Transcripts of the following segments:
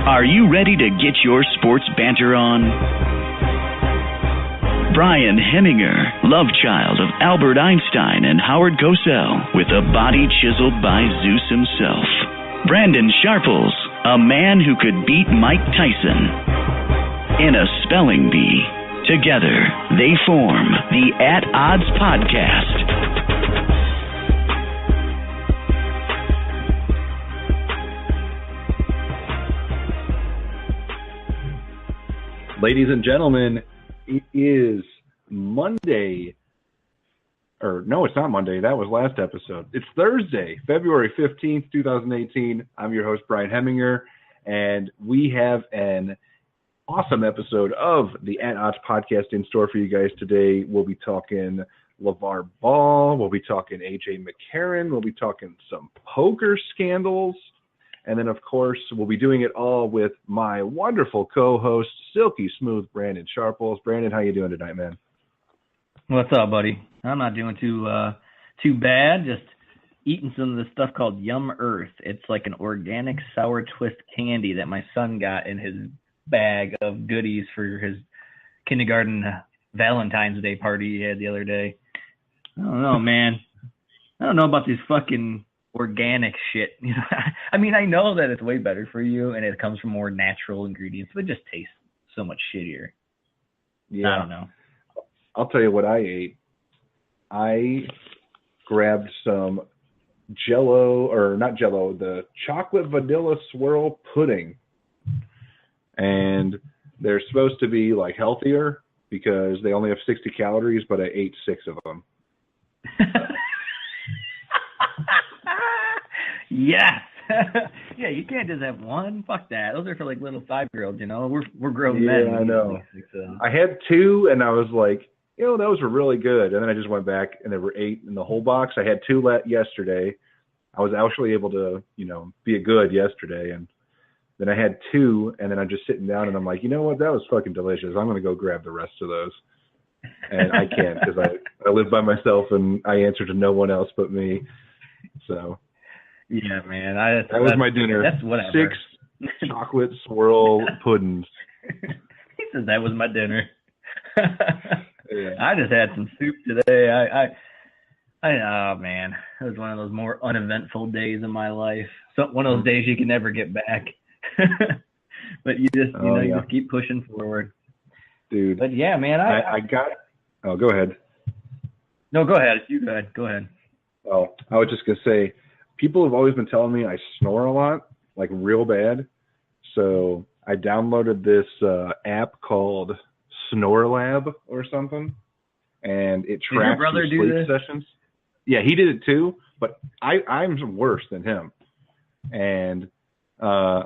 Are you ready to get your sports banter on? Brian Heminger, love child of Albert Einstein and Howard Cosell, with a body chiseled by Zeus himself. Brandon Sharples, a man who could beat Mike Tyson in a spelling bee. Together, they form the At Odds Podcast. Ladies and gentlemen, it is Monday. Or, no, it's not Monday. That was last episode. It's Thursday, February 15th, 2018. I'm your host, Brian Heminger, and we have an awesome episode of the At Odds Podcast in store for you guys today. We'll be talking Lavar Ball. We'll be talking AJ McCarron. We'll be talking some poker scandals. And then, of course, we'll be doing it all with my wonderful co-host, silky smooth Brandon Sharples. Brandon, how you doing tonight, man? What's up, buddy? I'm not doing too bad. Just eating some of this stuff called Yum Earth. It's like an organic sour twist candy that my son got in his bag of goodies for his kindergarten Valentine's Day party he had the other day. I don't know, man. I don't know about these fucking organic shit. You know, I mean, I know that it's way better for you and it comes from more natural ingredients, but it just tastes so much shittier. Yeah. I don't know. I'll tell you what I ate. I grabbed some Jello, or not Jello, the chocolate vanilla swirl pudding. And they're supposed to be like healthier because they only have 60 calories, but I ate 6 of them. Yes. Yeah, you can't just have one. Fuck that. Those are for like little 5-year-olds, you know. We're grown men. Yeah, I know. I had 2 and I was like, you know, those were really good. And then I just went back and there were 8 in the whole box. I had 2 yesterday. I was actually able to, you know, be a good yesterday. And then I had 2 and then I'm just sitting down and I'm like, you know what? That was fucking delicious. I'm going to go grab the rest of those. And I can't because I live by myself and I answer to no one else but me. So. Yeah, man. That was my dinner. That's whatever. 6 chocolate swirl puddings. He says that was my dinner. Yeah. I just had some soup today. Oh man, it was one of those more uneventful days of my life. So one of those days you can never get back. But you just, you just keep pushing forward, dude. But yeah, man, I got. Oh, go ahead. No, go ahead. You go ahead. Go ahead. Oh, I was just gonna say, people have always been telling me I snore a lot, like real bad. So I downloaded this app called Snore Lab or something, and it tracks your sleep sessions. Yeah, he did it too, but I'm worse than him. And I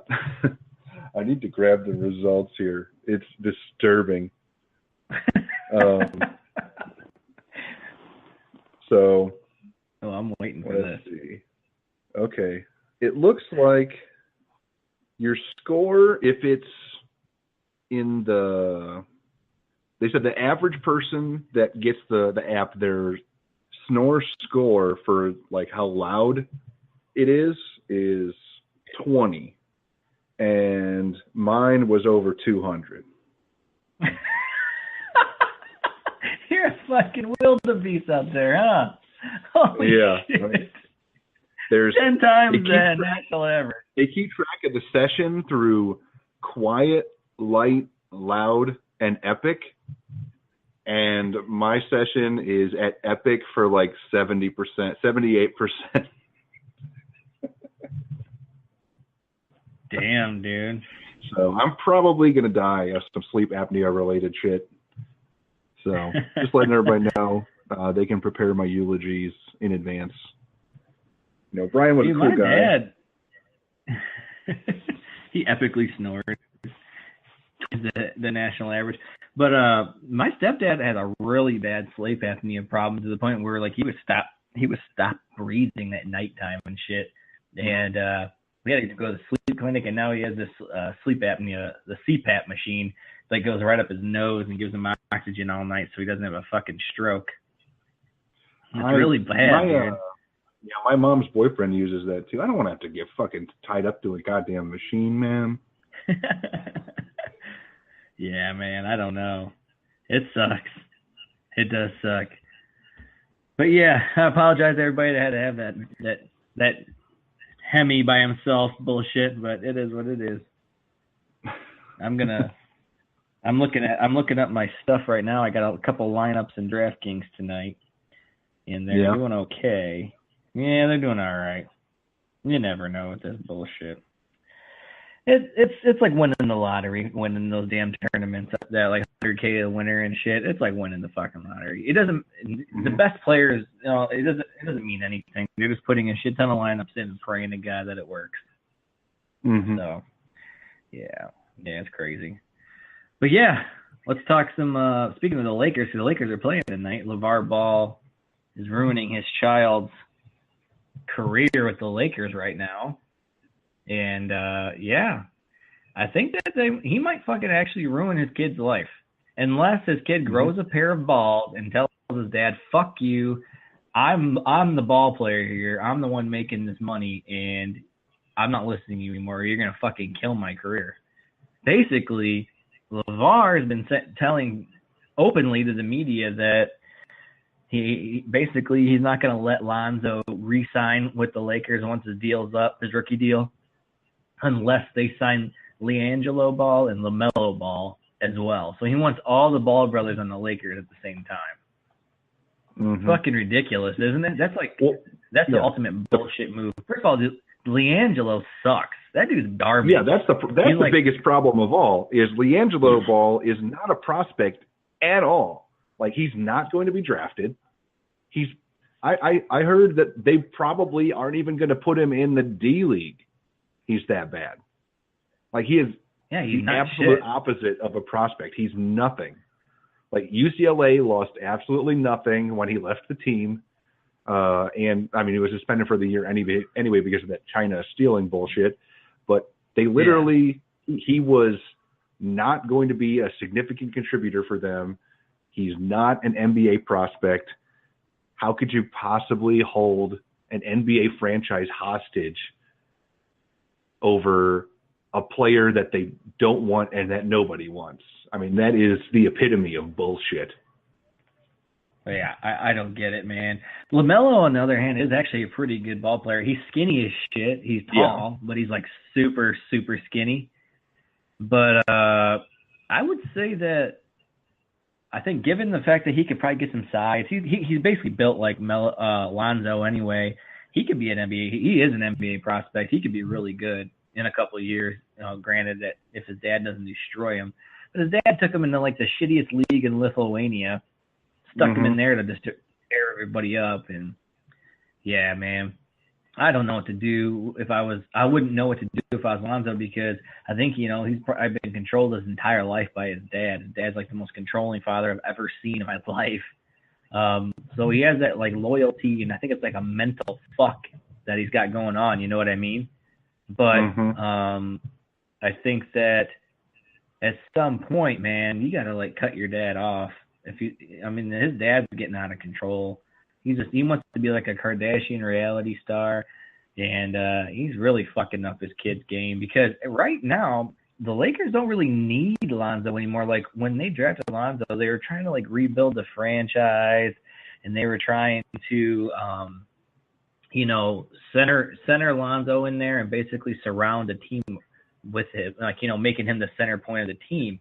need to grab the results here. It's disturbing. So. Oh, I'm waiting for this. See. Okay. It looks like your score, if it's in the, they said the average person that gets the app, their snore score for like how loud it is 20. And mine was over 200. You're a fucking wildebeest out there, huh? Holy shit. There's 10 times the national average. They keep track of the session through quiet, light, loud, and epic. And my session is at epic for like 70%, 78%. Damn, dude. So I'm probably going to die of some sleep apnea related shit. So just letting everybody know, they can prepare my eulogies in advance. You know, Brian was a cool guy. My dad, he epically snored the national average. But my stepdad had a really bad sleep apnea problem to the point where like he would stop breathing at nighttime and shit. And we had to go to the sleep clinic, and now he has this sleep apnea, the CPAP machine that goes right up his nose and gives him oxygen all night so he doesn't have a fucking stroke. It's really bad, dude. Yeah, my mom's boyfriend uses that too. I don't want to have to get fucking tied up to a goddamn machine, man. Yeah, man, I don't know. It sucks. It does suck. But yeah, I apologize to everybody that had to have that Hemi by himself bullshit, but it is what it is. I'm looking up my stuff right now. I got a couple lineups in DraftKings tonight, and they're doing okay. Yeah, they're doing all right. You never know with this bullshit. It's like winning the lottery, winning those damn tournaments that like 100K a winner and shit. It's like winning the fucking lottery. It doesn't. The best players, it doesn't mean anything. They're just putting a shit ton of lineups in and praying to God that it works. Mm-hmm. So, yeah, it's crazy. But yeah, let's talk some. Speaking of the Lakers, the Lakers are playing tonight. Lavar Ball is ruining his child's career with the Lakers right now. And, I think that he might fucking actually ruin his kid's life. Unless his kid grows a pair of balls and tells his dad, fuck you, I'm the ball player here. I'm the one making this money, and I'm not listening to you anymore. You're going to fucking kill my career. Basically, LaVar has been telling openly to the media that he's not going to let Lonzo re-sign with the Lakers once his deal's up, his rookie deal, unless they sign LiAngelo Ball and LaMelo Ball as well. So he wants all the Ball brothers on the Lakers at the same time. Mm-hmm. Fucking ridiculous, isn't it? That's the ultimate bullshit move. First of all, LiAngelo sucks. That dude's garbage. Yeah, that's the biggest problem of all is LiAngelo Ball is not a prospect at all. Like, he's not going to be drafted. I heard that they probably aren't even going to put him in the D League. He's that bad. Like, he is the absolute opposite of a prospect. He's nothing. Like, UCLA lost absolutely nothing when he left the team. And, I mean, he was suspended for the year anyway because of that China stealing bullshit. But they literally, he was not going to be a significant contributor for them. He's not an NBA prospect. How could you possibly hold an NBA franchise hostage over a player that they don't want and that nobody wants? I mean, that is the epitome of bullshit. Yeah, I don't get it, man. LaMelo, on the other hand, is actually a pretty good ball player. He's skinny as shit. He's tall, but he's like super, super skinny. But I would say that I think given the fact that he could probably get some size, he's basically built like Lonzo anyway. He could be an NBA. He is an NBA prospect. He could be really good in a couple of years. Granted that if his dad doesn't destroy him, but his dad took him into like the shittiest league in Lithuania, stuck him in there to just tear everybody up. And yeah, man, I don't know what to do I wouldn't know what to do if I was Lonzo, because I think, he's probably been controlled his entire life by his dad. His dad's like the most controlling father I've ever seen in my life. So he has that like loyalty, and I think it's like a mental fuck that he's got going on. You know what I mean? But I think that at some point, man, you gotta like cut your dad off. His dad's getting out of control. He wants to be like a Kardashian reality star, and he's really fucking up his kid's game, because right now the Lakers don't really need Lonzo anymore. Like, when they drafted Lonzo, they were trying to like rebuild the franchise, and they were trying to center Lonzo in there and basically surround the team with him, like, making him the center point of the team.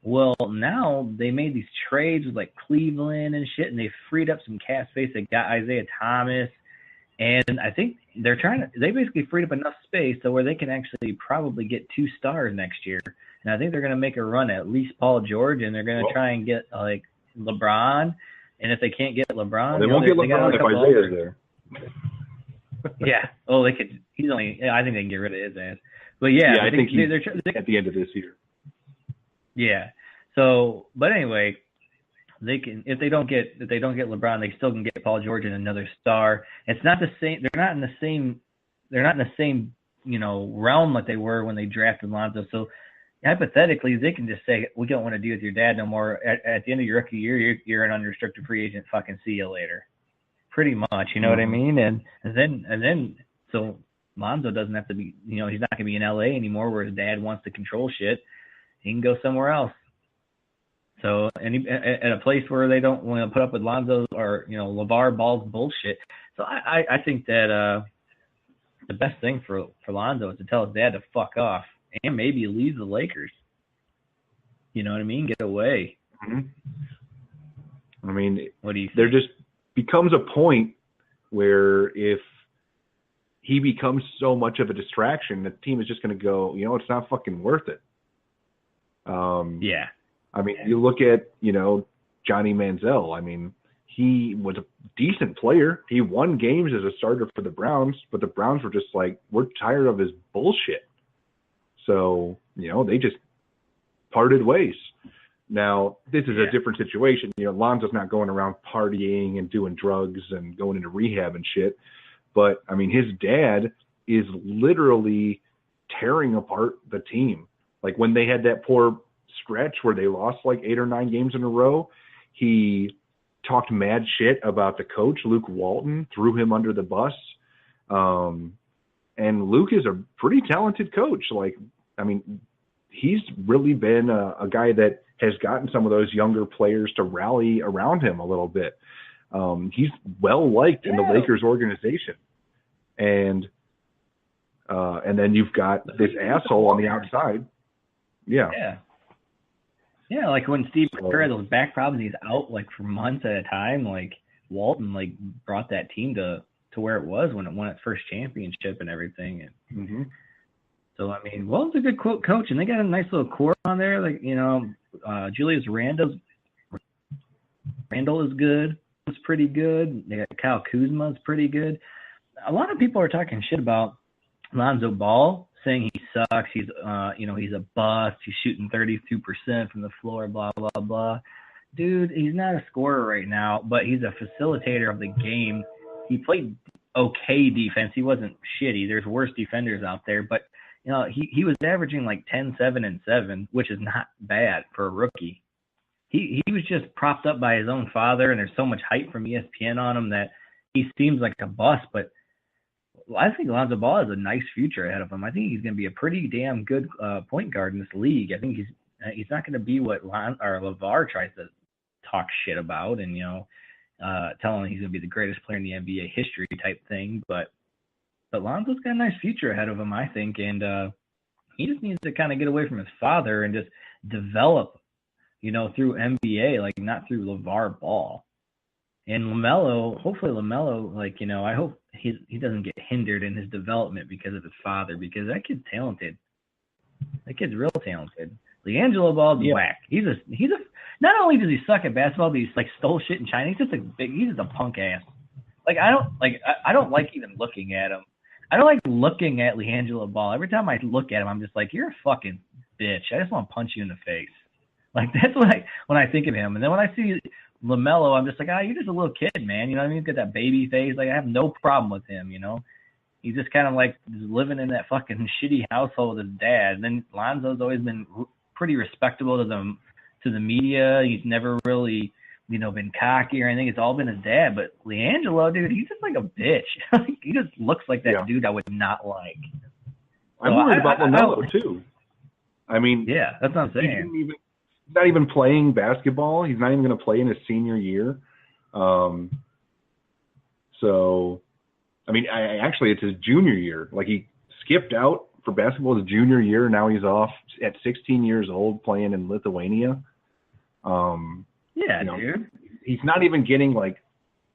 Well, now they made these trades with like Cleveland and shit, and they freed up some cap space. They got Isaiah Thomas, and I think they basically freed up enough space so where they can actually probably get 2 stars next year. And I think they're going to make a run at least Paul George, and they're going to try and get like LeBron. And if they can't get LeBron, they won't get LeBron if Isaiah's there. Yeah. Oh, they could. I think they can get rid of his ass. But yeah, I think they're at the end of this year. Yeah. So, but anyway, they can, if they don't get LeBron, they still can get Paul George and another star. It's not the same. They're not in the same realm like they were when they drafted Lonzo. So hypothetically, they can just say, we don't want to deal with your dad no more. At the end of your rookie year, you're an unrestricted free agent. Fucking see you later. Pretty much, you know what I mean? And then so Lonzo doesn't have to be, he's not going to be in LA anymore where his dad wants to control shit. He can go somewhere else. So, at a place where they don't want to put up with Lonzo or, Lavar Ball's bullshit. So I think that the best thing for Lonzo is to tell his dad to fuck off and maybe leave the Lakers. You know what I mean? Get away. Mm-hmm. I mean, what do you think? There just becomes a point where if he becomes so much of a distraction, the team is just going to go, it's not fucking worth it. Yeah. I mean, you look at, Johnny Manziel. I mean, he was a decent player. He won games as a starter for the Browns, but the Browns were just like, we're tired of his bullshit. So, they just parted ways. Now, this is a different situation. Lonzo's not going around partying and doing drugs and going into rehab and shit. But, I mean, his dad is literally tearing apart the team. Like when they had that poor stretch where they lost like 8 or 9 games in a row, he talked mad shit about the coach, Luke Walton, threw him under the bus. And Luke is a pretty talented coach. Like, I mean, he's really been a guy that has gotten some of those younger players to rally around him a little bit. He's well liked in the Lakers organization. And then you've got this asshole on the outside. Yeah. Yeah, like when Steve Kerr had those back problems, he's out like for months at a time. Like Walton like brought that team to where it was when it won its first championship and everything. And so I mean, Walton's a good coach, and they got a nice little core on there. Like Julius Randle is good. It's pretty good. They got Kyle Kuzma is pretty good. A lot of people are talking shit about Lonzo Ball, saying he sucks. He's he's a bust. He's shooting 32% from the floor. Blah blah blah. Dude, he's not a scorer right now, but he's a facilitator of the game. He played okay defense. He wasn't shitty. There's worse defenders out there, but he was averaging like 10, 7, and 7, which is not bad for a rookie. He was just propped up by his own father, and there's so much hype from ESPN on him that he seems like a bust, but I think Lonzo Ball has a nice future ahead of him. I think he's going to be a pretty damn good point guard in this league. I think he's not going to be what LeVar tries to talk shit about and telling him he's going to be the greatest player in the NBA history type thing. But Lonzo's got a nice future ahead of him, I think, and he just needs to kind of get away from his father and just develop, through NBA, like not through LeVar Ball. And hopefully LaMelo, I hope he doesn't get hindered in his development because of his father, because that kid's talented. That kid's real talented. LiAngelo Ball's whack. He's a not only does he suck at basketball, but he's like stole shit in China. He's just a punk ass. I don't like even looking at him. I don't like looking at LiAngelo Ball. Every time I look at him, I'm just like, you're a fucking bitch. I just want to punch you in the face. Like that's when I think of him. And then when I see LaMelo, I'm just like, you're just a little kid, man. You know what I mean? He's got that baby face. Like I have no problem with him. He's just kind of like living in that fucking shitty household with his dad. And then Lonzo's always been pretty respectable to the media. He's never really, been cocky or anything. It's all been his dad. But LiAngelo, dude, he's just like a bitch. He just looks like that dude I would not like. I'm worried about LaMelo too. I mean, yeah, that's what I'm saying. He's not even playing basketball. He's not even going to play in his senior year. So, I mean, actually, it's his junior year. Like he skipped out for basketball his junior year. Now he's off at 16 years old playing in Lithuania. Dude. He's not even getting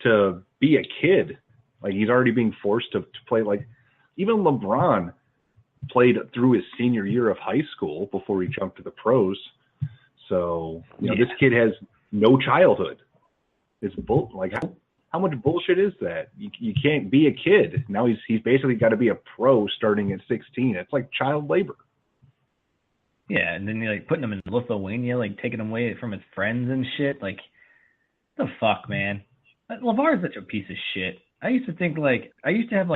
to be a kid. Like he's already being forced to play. Like even LeBron played through his senior year of high school before he jumped to the pros. So, this kid has no childhood. It's how much bullshit is that? You can't be a kid. Now he's basically got to be a pro starting at 16. It's like child labor. Yeah, and then you're putting him in Lithuania, taking him away from his friends and shit. Like, the fuck, man? LeVar is such a piece of shit. I used to have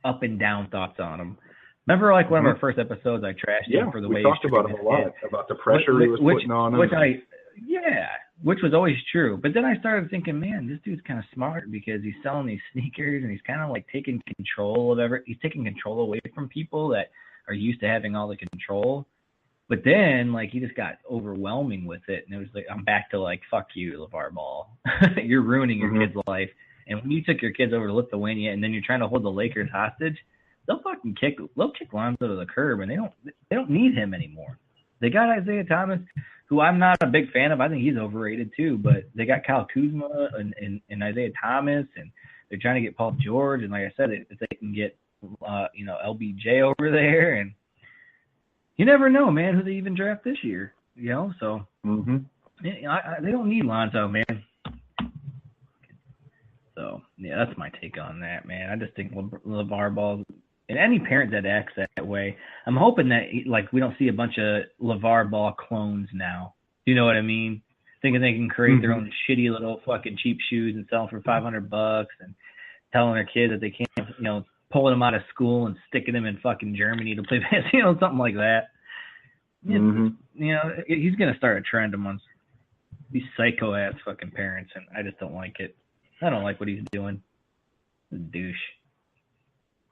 up and down thoughts on him. Remember, one of our first episodes, I trashed him for the way we talked about him a lot, about the pressure he was putting on him. Yeah, which was always true. But then I started thinking, man, this dude's kind of smart because he's selling these sneakers and he's kind of like taking control of he's taking control away from people that are used to having all the control. But then, like, he just got overwhelming with it, and it was like, I'm back to like, fuck you, Lavar Ball. You're ruining your kid's life. And when you took your kids over to Lithuania, and then you're trying to hold the Lakers hostage, they'll kick Lonzo to the curb, and they don't need him anymore. They got Isaiah Thomas, who I'm not a big fan of. I think he's overrated too. But they got Kyle Kuzma and Isaiah Thomas, and they're trying to get Paul George. And like I said, if they can get LBJ over there, and you never know, man, who they even draft this year. So they don't need Lonzo, man. So yeah, that's my take on that, man. I just think LaVar Ball, and any parent that acts that way, I'm hoping that we don't see a bunch of LaVar Ball clones now. You know what I mean? Thinking they can create their own shitty little fucking cheap shoes and sell them for $500 and telling their kids that they can't, pulling them out of school and sticking them in fucking Germany to play basketball, something like that. He's gonna start a trend amongst these psycho ass fucking parents, and I just don't like it. I don't like what he's doing. He's a douche.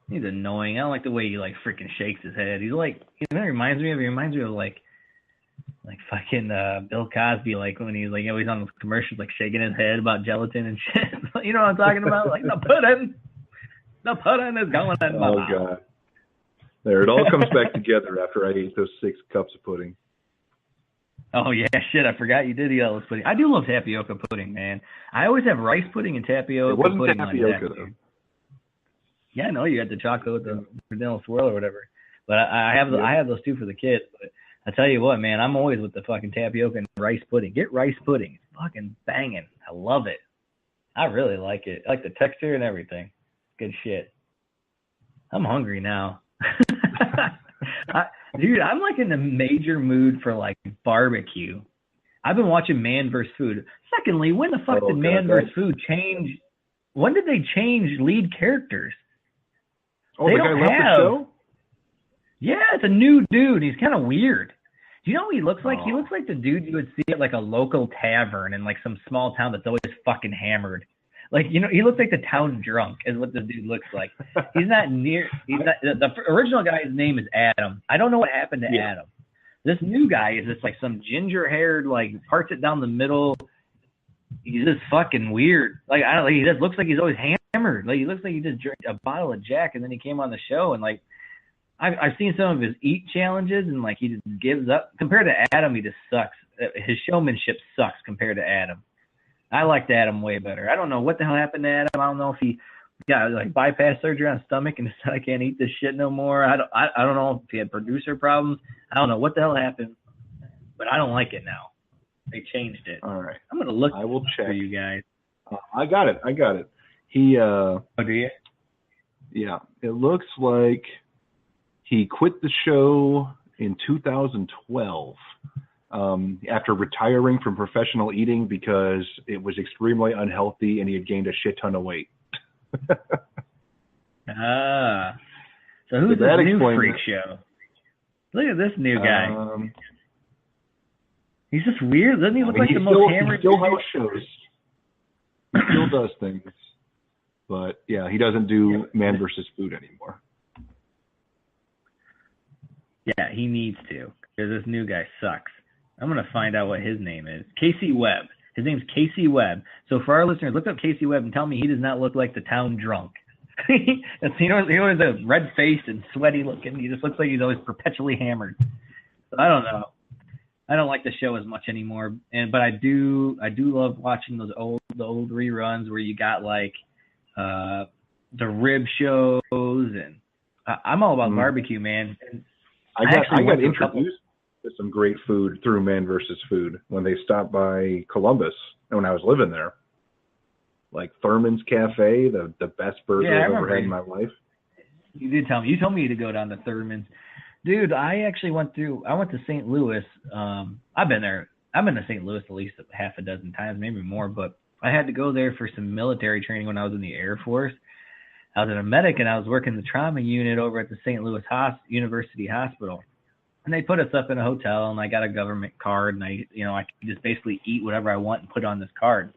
He's annoying. I don't like the way he freaking shakes his head. He's like, he reminds me of like fucking Bill Cosby, when he's he's on those commercials shaking his head about gelatin and shit. You know what I'm talking about? The pudding is going in my mouth. God. There, it all comes back together after I ate those 6 cups of pudding. Oh, yeah, shit, I forgot you did eat all this pudding. I do love tapioca pudding, man. I always have rice pudding and tapioca pudding. It wasn't tapioca, though. Yeah, I know you got the chocolate with the vanilla swirl or whatever. But I have those two for the kids. But I tell you what, man, I'm always with the fucking tapioca and rice pudding. Get rice pudding. It's fucking banging. I love it. I really like it. I like the texture and everything. Good shit. I'm hungry now. Dude, I'm in the major mood for barbecue. I've been watching Man vs. Food. Secondly, when the fuck did Man vs. Food change? When did they change lead characters? Oh, the guy left the show? Yeah, it's a new dude. He's kind of weird. Do you know what he looks like? He looks like the dude you would see at a local tavern in some small town that's always fucking hammered. He looks like the town drunk is what this dude looks like. He's not the original guy's name is Adam. I don't know what happened to Adam. This new guy is just some ginger-haired, parts it down the middle. He's just fucking weird. He just looks like he's always hammered. He looks like he just drank a bottle of Jack and then he came on the show and I've seen some of his eat challenges and he just gives up. Compared to Adam, he just sucks. His showmanship sucks compared to Adam. I liked Adam way better. I don't know what the hell happened to Adam. I don't know if he got bypass surgery on his stomach and said I can't eat this shit no more. I don't know if he had producer problems. I don't know what the hell happened, but I don't like it now. They changed it. All right. I'm gonna look. I will check for you guys. I got it. He. Oh, do you? Yeah. It looks like he quit the show in 2012. After retiring from professional eating because it was extremely unhealthy and he had gained a shit ton of weight. So who's this new freak show? Look at this new guy. He's just weird. Doesn't he look like the most hammered? He still house shows. He still does things. But, yeah, he doesn't do Man vs. Food anymore. Yeah, he needs to because this new guy sucks. I'm going to find out what his name is. Casey Webb. His name's Casey Webb. So for our listeners, look up Casey Webb and tell me he does not look like the town drunk. He always a red face and sweaty looking. He just looks like he's always perpetually hammered. So I don't know. I don't like the show as much anymore. But I do love watching the old reruns where you got the rib shows and I'm all about barbecue, man. And I got introduced to some great food through Man vs. Food when they stopped by Columbus when I was living there. Thurman's Cafe, the best burger I've ever had in my life. You did tell me. You told me to go down to Thurman's. Dude, I actually went to St. Louis. I've been there. I've been to St. Louis at least half a dozen times, maybe more, but I had to go there for some military training when I was in the Air Force. I was a medic and I was working the trauma unit over at the St. Louis University Hospital. And they put us up in a hotel, and I got a government card, and I can just basically eat whatever I want and put on this card.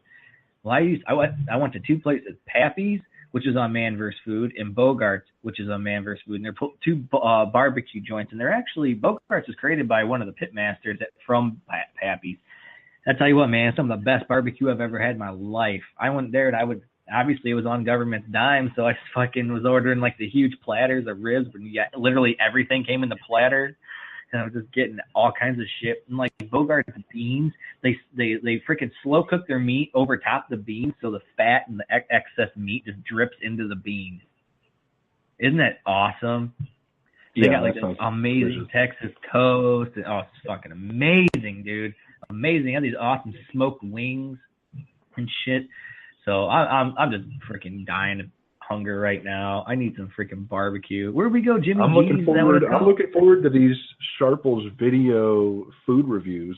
Well, I went to two places, Pappy's, which is on Man vs. Food, and Bogart's, which is on Man vs. Food. And they're two barbecue joints, and they're actually, Bogart's was created by one of the pitmasters from Pappy's. I tell you what, man, some of the best barbecue I've ever had in my life. I went there, and obviously it was on government's dime, so I fucking was ordering like the huge platters of ribs, and literally everything came in the platter. And I was just getting all kinds of shit. And like Bogart's beans, they freaking slow cook their meat over top the beans, so the fat and the excess meat just drips into the beans. Isn't that awesome? They got like this amazing Texas toast. Oh, it's fucking amazing, dude. Amazing. They have these awesome smoked wings and shit. So I'm just freaking dying of hunger right now. I need some freaking barbecue. Where do we go, Jimmy? I'm looking forward to these Sharples video food reviews.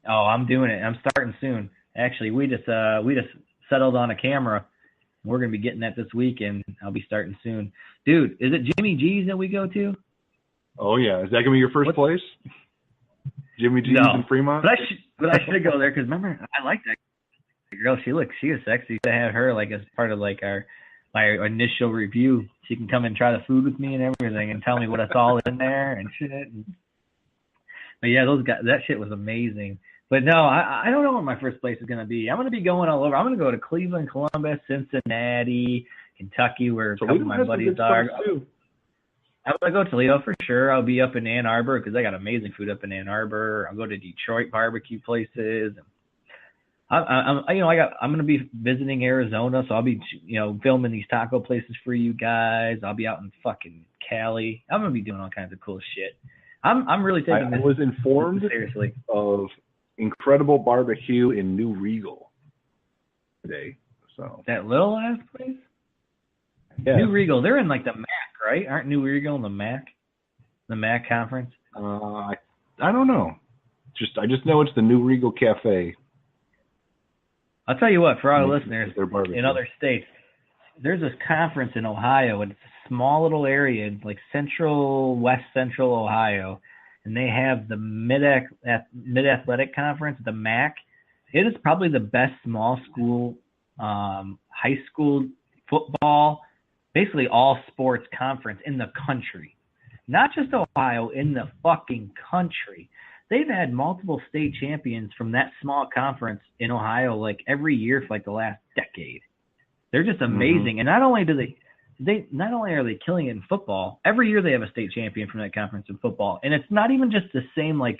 Oh, I'm doing it. I'm starting soon. Actually, we just settled on a camera. We're gonna be getting that this week, and I'll be starting soon. Dude, is it Jimmy G's that we go to? Oh yeah, is that gonna be your first place? Jimmy G's in Fremont? But I should go there because remember, I like that girl. She was sexy. To have her like as part of like my initial review, she can come and try the food with me and everything, and tell me what it's all in there and shit. But yeah, those guys, that shit was amazing. But no, I don't know what my first place is gonna be. I'm gonna be going all over. I'm gonna go to Cleveland, Columbus, Cincinnati, Kentucky, where a couple of my buddies are. I'm going to go to Toledo for sure. I'll be up in Ann Arbor because I got amazing food up in Ann Arbor. I'll go to Detroit barbecue places. I'm going to be visiting Arizona, so I'll be, filming these taco places for you guys. I'll be out in fucking Cali. I'm going to be doing all kinds of cool shit. I'm really taking this. I was informed seriously of incredible barbecue in New Regal today. So that little ass place? Yeah. New Regal, they're in like the MAC, right? Aren't New Regal in the MAC? The MAC conference? I don't know. I just know it's the New Regal Cafe. I'll tell you what, for our listeners in other states, there's this conference in Ohio, and it's a small little area, like west central Ohio, and they have the Mid-Athletic Conference, the MAC. It is probably the best small school, high school football, basically all sports conference in the country. Not just Ohio, in the fucking country. They've had multiple state champions from that small conference in Ohio like every year for like the last decade. They're just amazing. And not only are they killing it in football, every year they have a state champion from that conference in football. And it's not even just the same, like,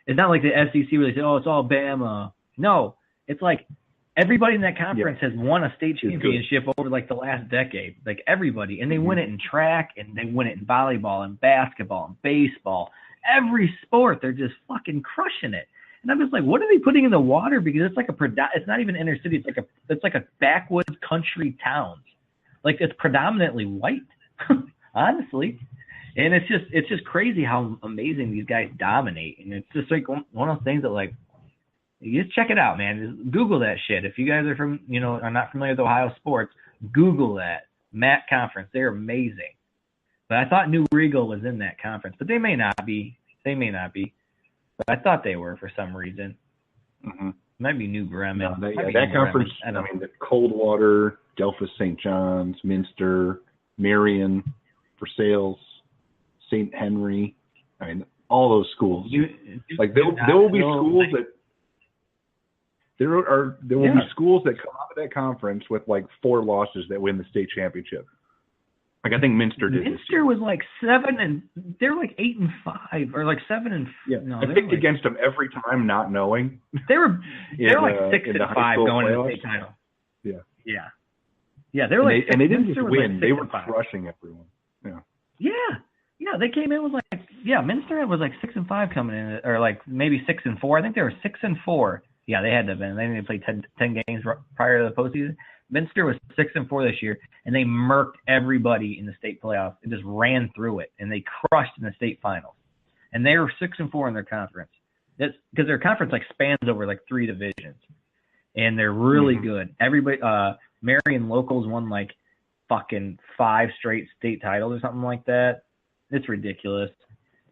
it's not like the SEC where they say, oh, it's all Bama. No, it's like everybody in that conference has won a state championship over like the last decade. Like everybody. And they win it in track, and they win it in volleyball and basketball and baseball. Every sport, they're just fucking crushing it. And I'm just like, what are they putting in the water? Because it's like it's not even inner city. It's like a backwoods country towns. Like it's predominantly white, honestly. And it's just crazy how amazing these guys dominate. And it's just like one of those things that, like, you just check it out, man. Just Google that shit. If you guys are are not familiar with Ohio sports, Google that. MAC conference. They're amazing. But I thought New Regal was in that conference, but they may not be. But I thought they were for some reason. Mm-hmm. Might be New Bremen. No, that conference, the Coldwater, Delphus St. John's, Minster, Marion, Versailles, St. Henry, all those schools. There will be schools that there will be schools that come out of that conference with like 4 losses that win the state championship. Like I think Minster did. Minster was like 7 they're like 8-5 or like 7 No, I picked against them every time, not knowing. They were like 6-5 going to the state title. Yeah. They were like, and they didn't just win; like they were crushing everyone. Yeah. They came in with Minster was like 6-5 coming in, or like maybe 6-4. I think they were 6-4. Yeah, they had to have been. They didn't play 10 games prior to the postseason. Minster was 6-4 this year, and they murked everybody in the state playoffs and just ran through it, and they crushed in the state finals. And they were 6-4 in their conference. That's because their conference like spans over like 3 divisions, and they're really good. Everybody, Marion Locals won like fucking 5 straight state titles or something like that. It's ridiculous.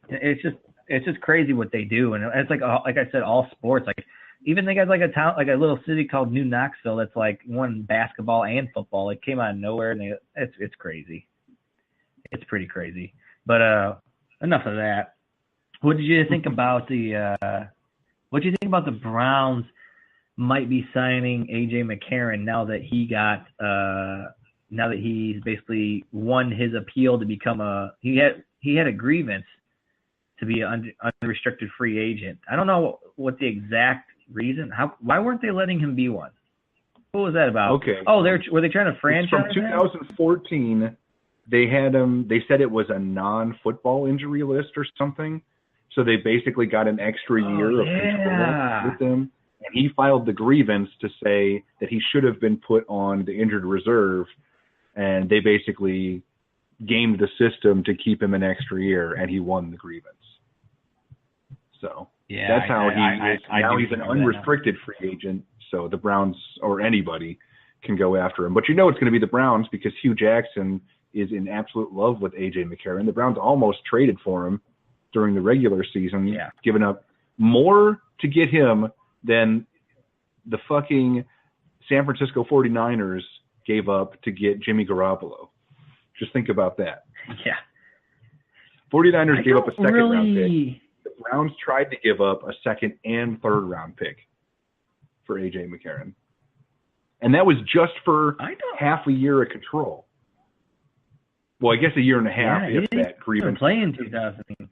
It's it's just crazy what they do, and it's like I said, all sports. Like even they got like a town, like a little city called New Knoxville that's like won basketball and football. It came out of nowhere, and it's crazy. It's pretty crazy. But enough of that. What did you think about what do you think about the Browns might be signing AJ McCarron now that he's basically won his appeal to become he had a grievance to be an unrestricted free agent. I don't know what the exact reason. Why weren't they letting him be one? What was that about? Okay. Oh, were they trying to franchise from 2014. They had him. They said it was a non-football injury list or something. So they basically got an extra year of control with him. And he filed the grievance to say that he should have been put on the injured reserve. And they basically gamed the system to keep him an extra year, and he won the grievance. So that's how he is. Now he's an unrestricted free agent, so the Browns or anybody can go after him. But you know it's going to be the Browns because Hugh Jackson is in absolute love with A.J. McCarron. The Browns almost traded for him during the regular season, giving up more to get him than the fucking San Francisco 49ers gave up to get Jimmy Garoppolo. Just think about that. Yeah. 49ers gave up a second-round pick. The Browns tried to give up a second and third-round pick for A.J. McCarron. And that was just for half a year of control. Well, I guess a year and a half if that grievance. He didn't play in 2015.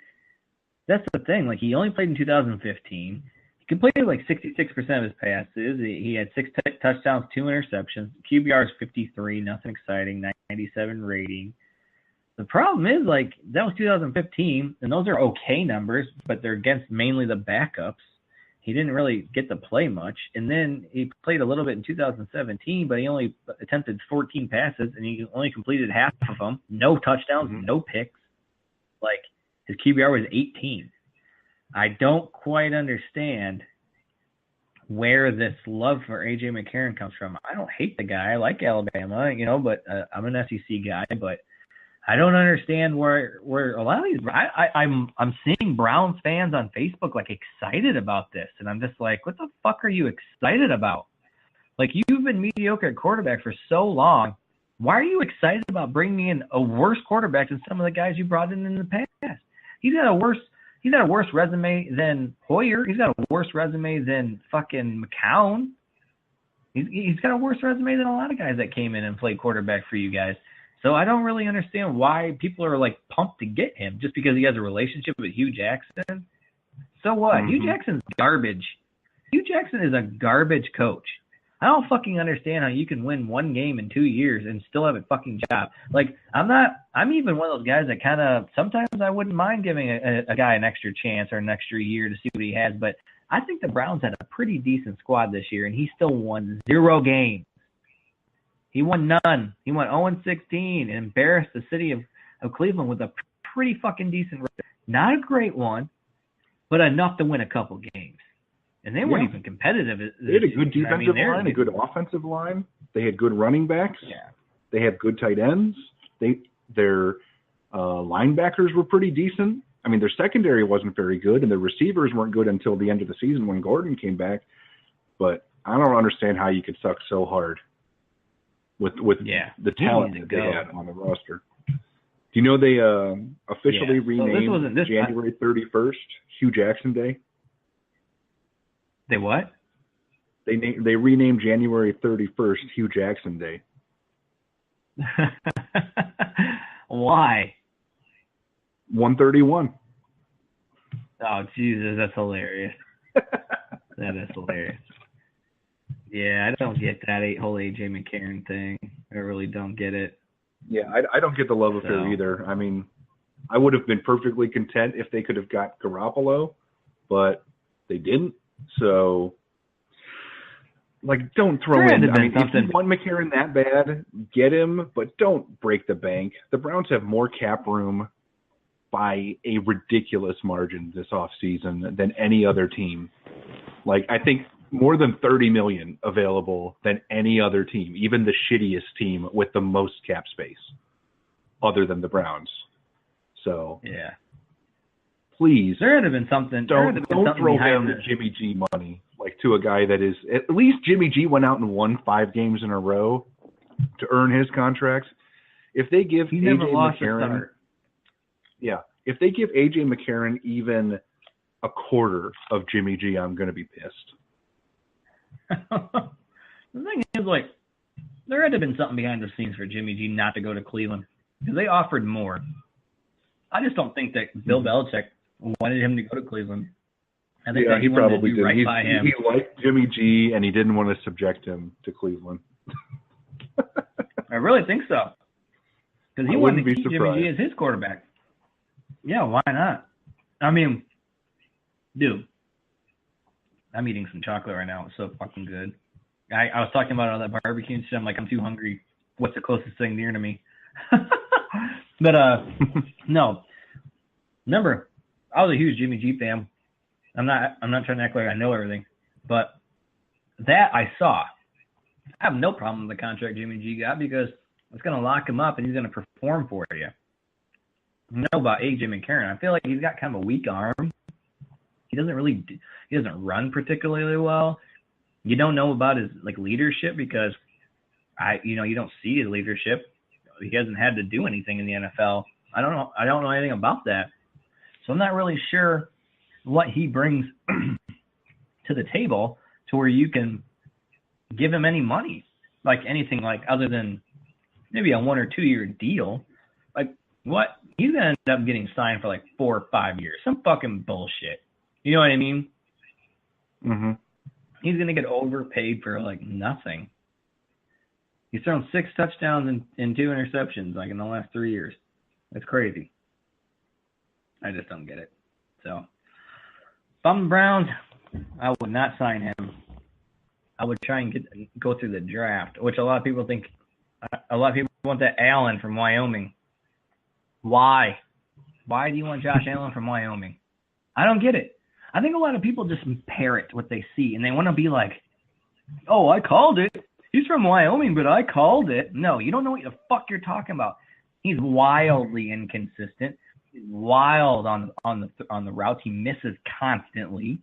That's the thing. Like, he only played in 2015. He completed like 66% of his passes. He had 6 touchdowns, 2 interceptions. QBR is 53, nothing exciting, 97 rating. The problem is, like, that was 2015, and those are okay numbers, but they're against mainly the backups. He didn't really get to play much. And then he played a little bit in 2017, but he only attempted 14 passes, and he only completed half of them. No touchdowns, no picks. Like, his QBR was 18. I don't quite understand where this love for A.J. McCarron comes from. I don't hate the guy. I like Alabama, but I'm an SEC guy, but I don't understand where a lot of these. I'm seeing Browns fans on Facebook like excited about this, and I'm just like, what the fuck are you excited about? Like, you've been mediocre at quarterback for so long. Why are you excited about bringing in a worse quarterback than some of the guys you brought in the past? He's got a worse resume than Hoyer. He's got a worse resume than fucking McCown. He's got a worse resume than a lot of guys that came in and played quarterback for you guys. So I don't really understand why people are like pumped to get him just because he has a relationship with Hugh Jackson. So what? Hugh Jackson's garbage. Hugh Jackson is a garbage coach. I don't fucking understand how you can win one game in 2 years and still have a fucking job. Like, I'm even one of those guys that kind of, sometimes I wouldn't mind giving a guy an extra chance or an extra year to see what he has, but I think the Browns had a pretty decent squad this year, and he still won 0 games. He won none. He went 0-16 and embarrassed the city of Cleveland with a pretty fucking decent record. Not a great one, but enough to win a couple games. And they weren't even competitive. They had a good defensive line, a good offensive line. They had good running backs. Yeah. They had good tight ends. Their linebackers were pretty decent. I mean, their secondary wasn't very good, and their receivers weren't good until the end of the season when Gordon came back. But I don't understand how you could suck so hard with the talent that they had on the roster. Do you know they officially renamed January 31st Hugh Jackson Day? They what? They renamed January 31st Hugh Jackson Day. Why? 131. Oh, Jesus, that's hilarious. That is hilarious. Yeah, I don't get that whole A.J. McCarron thing. I really don't get it. Yeah, I don't get the love affair either. I mean, I would have been perfectly content if they could have got Garoppolo, but they didn't. So, like, don't throw in. I mean, if you want McCarron that bad, get him, but don't break the bank. The Browns have more cap room by a ridiculous margin this offseason than any other team. Like, I think more than $30 million available than any other team, even the shittiest team with the most cap space, other than the Browns. So, yeah. please. There would have been something. Don't throw down the Jimmy G money to a guy that is at least Jimmy G went out and won 5 games in a row to earn his contract. If they give he never AJ lost McCarron, a start. Yeah, if they give AJ McCarron even a quarter of Jimmy G, I'm going to be pissed. The thing is, like, there had to have been something behind the scenes for Jimmy G not to go to Cleveland because they offered more. I just don't think that Bill Belichick wanted him to go to Cleveland. I think that he probably did. Right by him. He liked Jimmy G, and he didn't want to subject him to Cleveland. I really think so. Because he wanted to keep Jimmy G as his quarterback. Yeah, why not? I mean, dude, I'm eating some chocolate right now. It's so fucking good. I was talking about all that barbecue and shit. I'm like, I'm too hungry. What's the closest thing near to me? But, no. Remember, I was a huge Jimmy G fan. I'm not trying to act like I know everything. But that I saw. I have no problem with the contract Jimmy G got because it's going to lock him up and he's going to perform for you. I know about AJ McCarron. I feel like he's got kind of a weak arm. He doesn't run particularly well. You don't know about his leadership because you don't see his leadership. He hasn't had to do anything in the NFL. I don't know anything about that. So I'm not really sure what he brings to the table to where you can give him any money, like anything other than maybe a 1 or 2 year deal. Like what? He's going to end up getting signed for 4 or 5 years. Some fucking bullshit. You know what I mean? Mm-hmm. He's going to get overpaid for nothing. He's thrown 6 touchdowns and 2 interceptions in the last 3 years. That's crazy. I just don't get it. So, if I'm the Browns, I would not sign him. I would try and go through the draft, which a lot of people think. A lot of people want that Allen from Wyoming. Why? Why do you want Josh Allen from Wyoming? I don't get it. I think a lot of people just parrot what they see, and they want to be like, oh, I called it. He's from Wyoming, but I called it. No, you don't know what the fuck you're talking about. He's wildly inconsistent. He's wild on the routes. He misses constantly.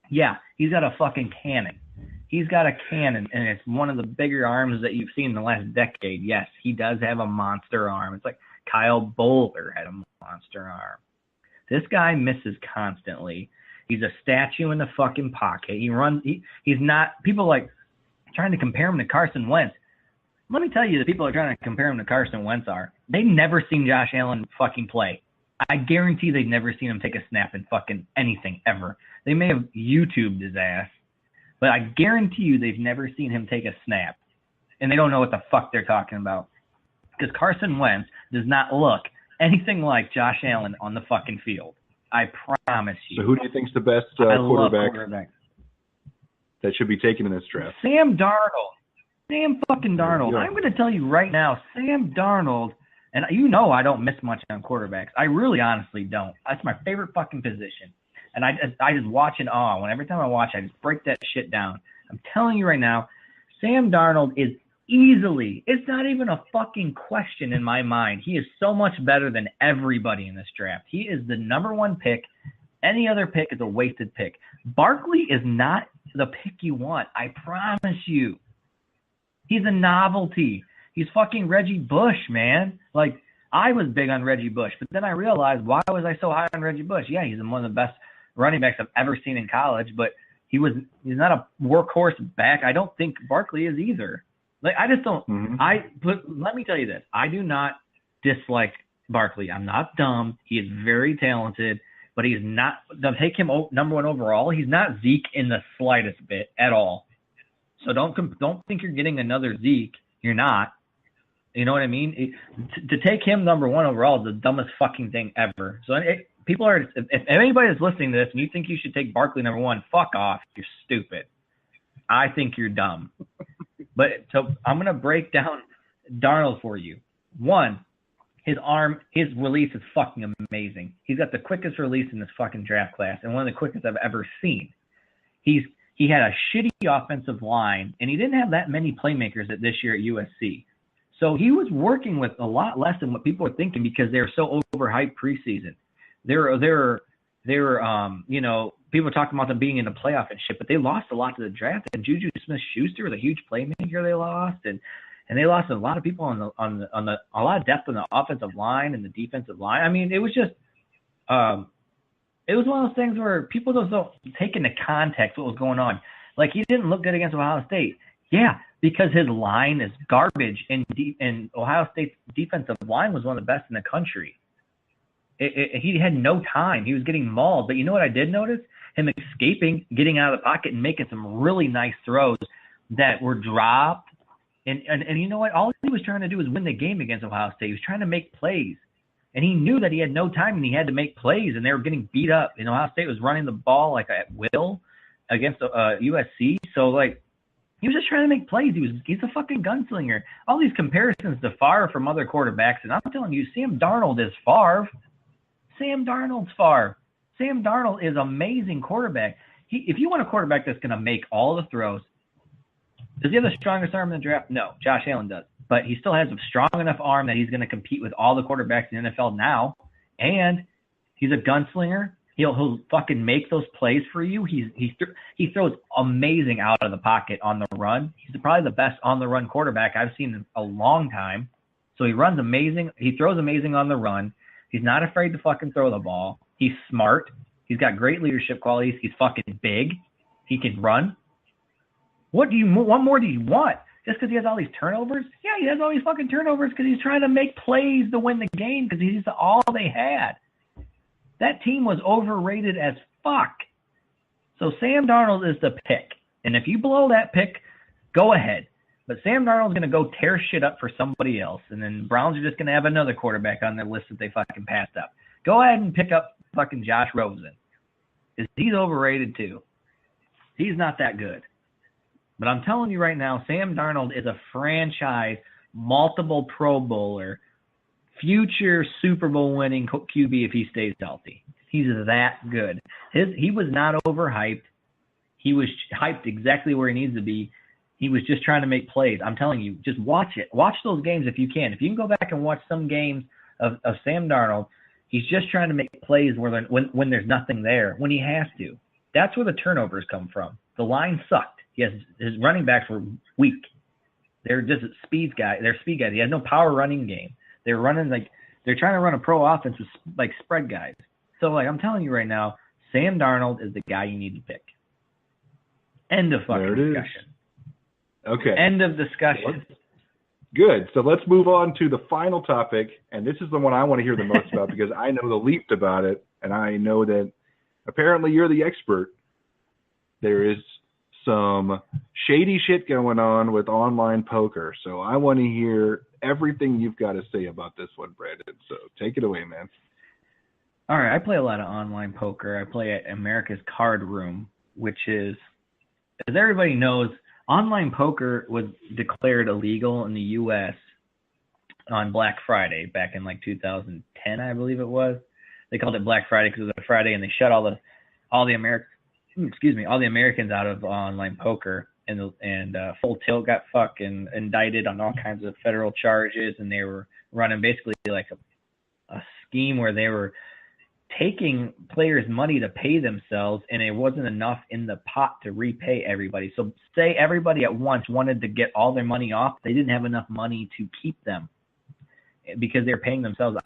Yeah, he's got a fucking cannon. He's got a cannon, and it's one of the bigger arms that you've seen in the last decade. Yes, he does have a monster arm. It's like Kyle Boulder had a monster arm. This guy misses constantly. He's a statue in the fucking pocket. He runs. He's not. People trying to compare him to Carson Wentz. Let me tell you, the people that are trying to compare him to Carson Wentz they've never seen Josh Allen fucking play. I guarantee they've never seen him take a snap in fucking anything ever. They may have YouTubed his ass, but I guarantee you they've never seen him take a snap. And they don't know what the fuck they're talking about. Because Carson Wentz does not look anything like Josh Allen on the fucking field. I promise you. So who do you think's the best quarterback that should be taken in this draft? Sam Darnold. Sam fucking Darnold. Yeah. I'm going to tell you right now, Sam Darnold, and I don't miss much on quarterbacks. I really honestly don't. That's my favorite fucking position. And I just watch in awe. Every time I watch, I just break that shit down. I'm telling you right now, Sam Darnold is easily, it's not even a fucking question in my mind. He is so much better than everybody in this draft. He is the number 1 pick. Any other pick is a wasted pick. Barkley is not the pick you want. I promise you. He's a novelty. He's fucking Reggie Bush, man. I was big on Reggie Bush, but then I realized, why was I so high on Reggie Bush? Yeah, he's one of the best running backs I've ever seen in college, but he's not a workhorse back. I don't think Barkley is either. I just don't. Mm-hmm. Let me tell you this. I do not dislike Barkley. I'm not dumb. He is very talented, but he's not. To take him number 1 overall, he's not Zeke in the slightest bit at all. So don't think you're getting another Zeke. You're not. You know what I mean? To take him number 1 overall is the dumbest fucking thing ever. So people are. If anybody is listening to this and you think you should take Barkley number 1, fuck off. You're stupid. I think you're dumb. But so I'm going to break down Darnold for you. 1, his release is fucking amazing. He's got the quickest release in this fucking draft class and one of the quickest I've ever seen. He had a shitty offensive line, and he didn't have that many playmakers this year at USC. So he was working with a lot less than what people were thinking because they were so overhyped preseason. They're you know, people are talking about them being in the playoff and shit, but they lost a lot to the draft. And Juju Smith-Schuster was a huge playmaker they lost, and they lost a lot of people on a lot of depth on the offensive line and the defensive line. I mean, it was just it was one of those things where people just don't take into context what was going on. Like, he didn't look good against Ohio State. Yeah, because his line is garbage, and Ohio State's defensive line was one of the best in the country. He had no time. He was getting mauled. But you know what I did notice? Him escaping, getting out of the pocket, and making some really nice throws that were dropped. And you know what? All he was trying to do was win the game against Ohio State. He was trying to make plays. And he knew that he had no time and he had to make plays, and they were getting beat up. And Ohio State was running the ball like at will against USC. So, like, he was just trying to make plays. He's a fucking gunslinger. All these comparisons to Favre from other quarterbacks, and I'm telling you, Sam Darnold is Favre. Sam Darnold's Favre. Sam Darnold is amazing quarterback. If you want a quarterback that's going to make all the throws, does he have the strongest arm in the draft? No, Josh Allen does. But he still has a strong enough arm that he's going to compete with all the quarterbacks in the NFL now. And he's a gunslinger. He'll fucking make those plays for you. He throws amazing out of the pocket on the run. He's probably the best on-the-run quarterback I've seen in a long time. So he runs amazing. He throws amazing on the run. He's not afraid to fucking throw the ball. He's smart. He's got great leadership qualities. He's fucking big. He can run. What more do you want? Just because he has all these turnovers? Yeah, he has all these fucking turnovers because he's trying to make plays to win the game because he's all they had. That team was overrated as fuck. So Sam Darnold is the pick. And if you blow that pick, go ahead. But Sam Darnold's going to go tear shit up for somebody else. And then the Browns are just going to have another quarterback on their list that they fucking passed up. Go ahead and pick up fucking Josh Rosen. Because he's overrated too. He's not that good. But I'm telling you right now, Sam Darnold is a franchise, multiple Pro Bowler, future Super Bowl winning QB if he stays healthy. He's that good. He was not overhyped. He was hyped exactly where he needs to be. He was just trying to make plays. I'm telling you, just watch it. Watch those games if you can. If you can go back and watch some games of Sam Darnold, he's just trying to make plays when there's nothing there, when he has to. That's where the turnovers come from. The line sucked. His running backs were weak. They're just speed guys. They're speed guys. He has no power running game. They're running they're trying to run a pro offense with like spread guys. So I'm telling you right now, Sam Darnold is the guy you need to pick. End of fucking discussion. Okay. End of discussion. Good. So let's move on to the final topic, and this is the one I want to hear the most about because I know the least about it, and I know that apparently you're the expert. There is some shady shit going on with online poker, so I want to hear everything you've got to say about this one, Brandon. So take it away, man. All right, I play a lot of online poker. I play at America's Card Room, which is, as everybody knows, online poker was declared illegal in the U.S. on Black Friday back in 2010, I believe it was. They called it Black Friday because it was a Friday, and they shut all the Americans out of online poker, and Full Tilt got fucking indicted on all kinds of federal charges, and they were running basically like a scheme where they were taking players' money to pay themselves, and it wasn't enough in the pot to repay everybody. So say everybody at once wanted to get all their money off, they didn't have enough money to keep them because they're paying themselves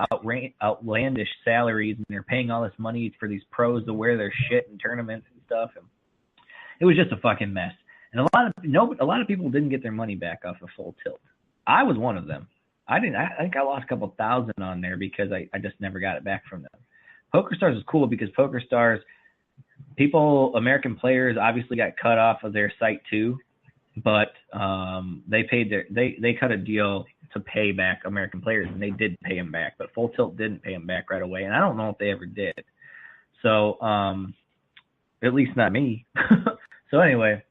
outlandish salaries, and they're paying all this money for these pros to wear their shit in tournaments and stuff. And it was just a fucking mess. And a lot of people didn't get their money back off of Full Tilt. I was one of them. I think I lost a couple thousand on there because I just never got it back from them. PokerStars is cool because PokerStars, American players obviously got cut off of their site too, but they cut a deal to pay back American players, and they did pay them back, but Full Tilt didn't pay them back right away, and I don't know if they ever did. So at least not me. So anyway,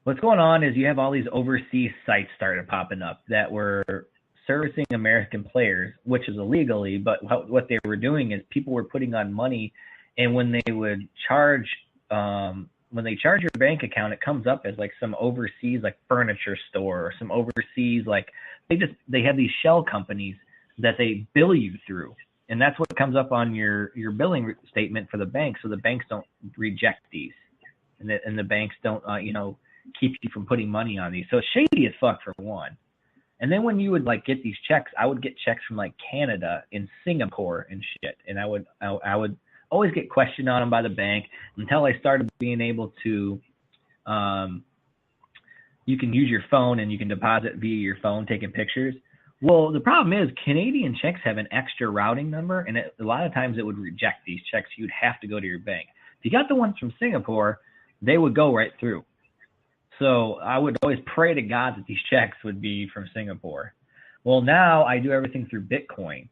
what's going on is you have all these overseas sites started popping up that were servicing American players, which is illegally, but what they were doing is people were putting on money, and when they would charge your bank account, it comes up as some overseas furniture store or some overseas they have these shell companies that they bill you through, and that's what comes up on your billing statement for the bank. So the banks don't reject these, and the banks don't keep you from putting money on these. So it's shady as fuck for one. And then when you would like get these checks, I would get checks from like Canada and Singapore and shit, and I would always get questioned on them by the bank until I started being able to. You can use your phone and you can deposit via your phone, taking pictures. Well, the problem is Canadian checks have an extra routing number, and a lot of times it would reject these checks. You'd have to go to your bank. If you got the ones from Singapore, they would go right through. So I would always pray to God that these checks would be from Singapore. Well, now I do everything through Bitcoin.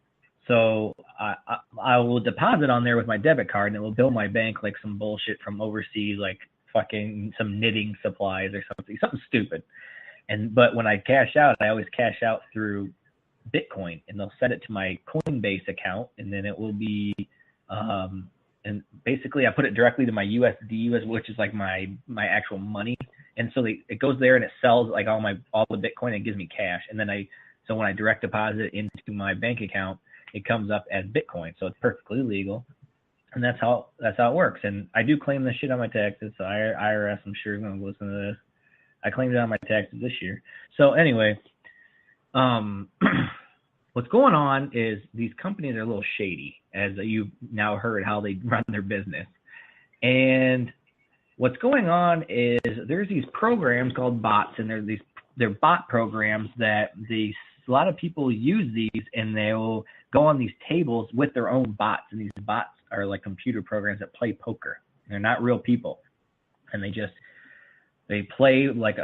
So I will deposit on there with my debit card, and it will bill my bank like some bullshit from overseas, like fucking some knitting supplies or something stupid. But when I cash out, I always cash out through Bitcoin, and they'll set it to my Coinbase account, and then it will be and basically I put it directly to my USD, which is like my actual money. And so it goes there and it sells like all the Bitcoin and gives me cash. And then so when I direct deposit it into my bank account, it comes up as Bitcoin. So it's perfectly legal. And that's how it works. And I do claim this shit on my taxes. So IRS, I'm sure, is going to listen to this. I claimed it on my taxes this year. So anyway, what's going on is these companies are a little shady, as you've now heard how they run their business. And what's going on is there's these programs called bots, and they're bot programs that a lot of people use these, and they'll go on these tables with their own bots. And these bots are like computer programs that play poker. They're not real people, and they play like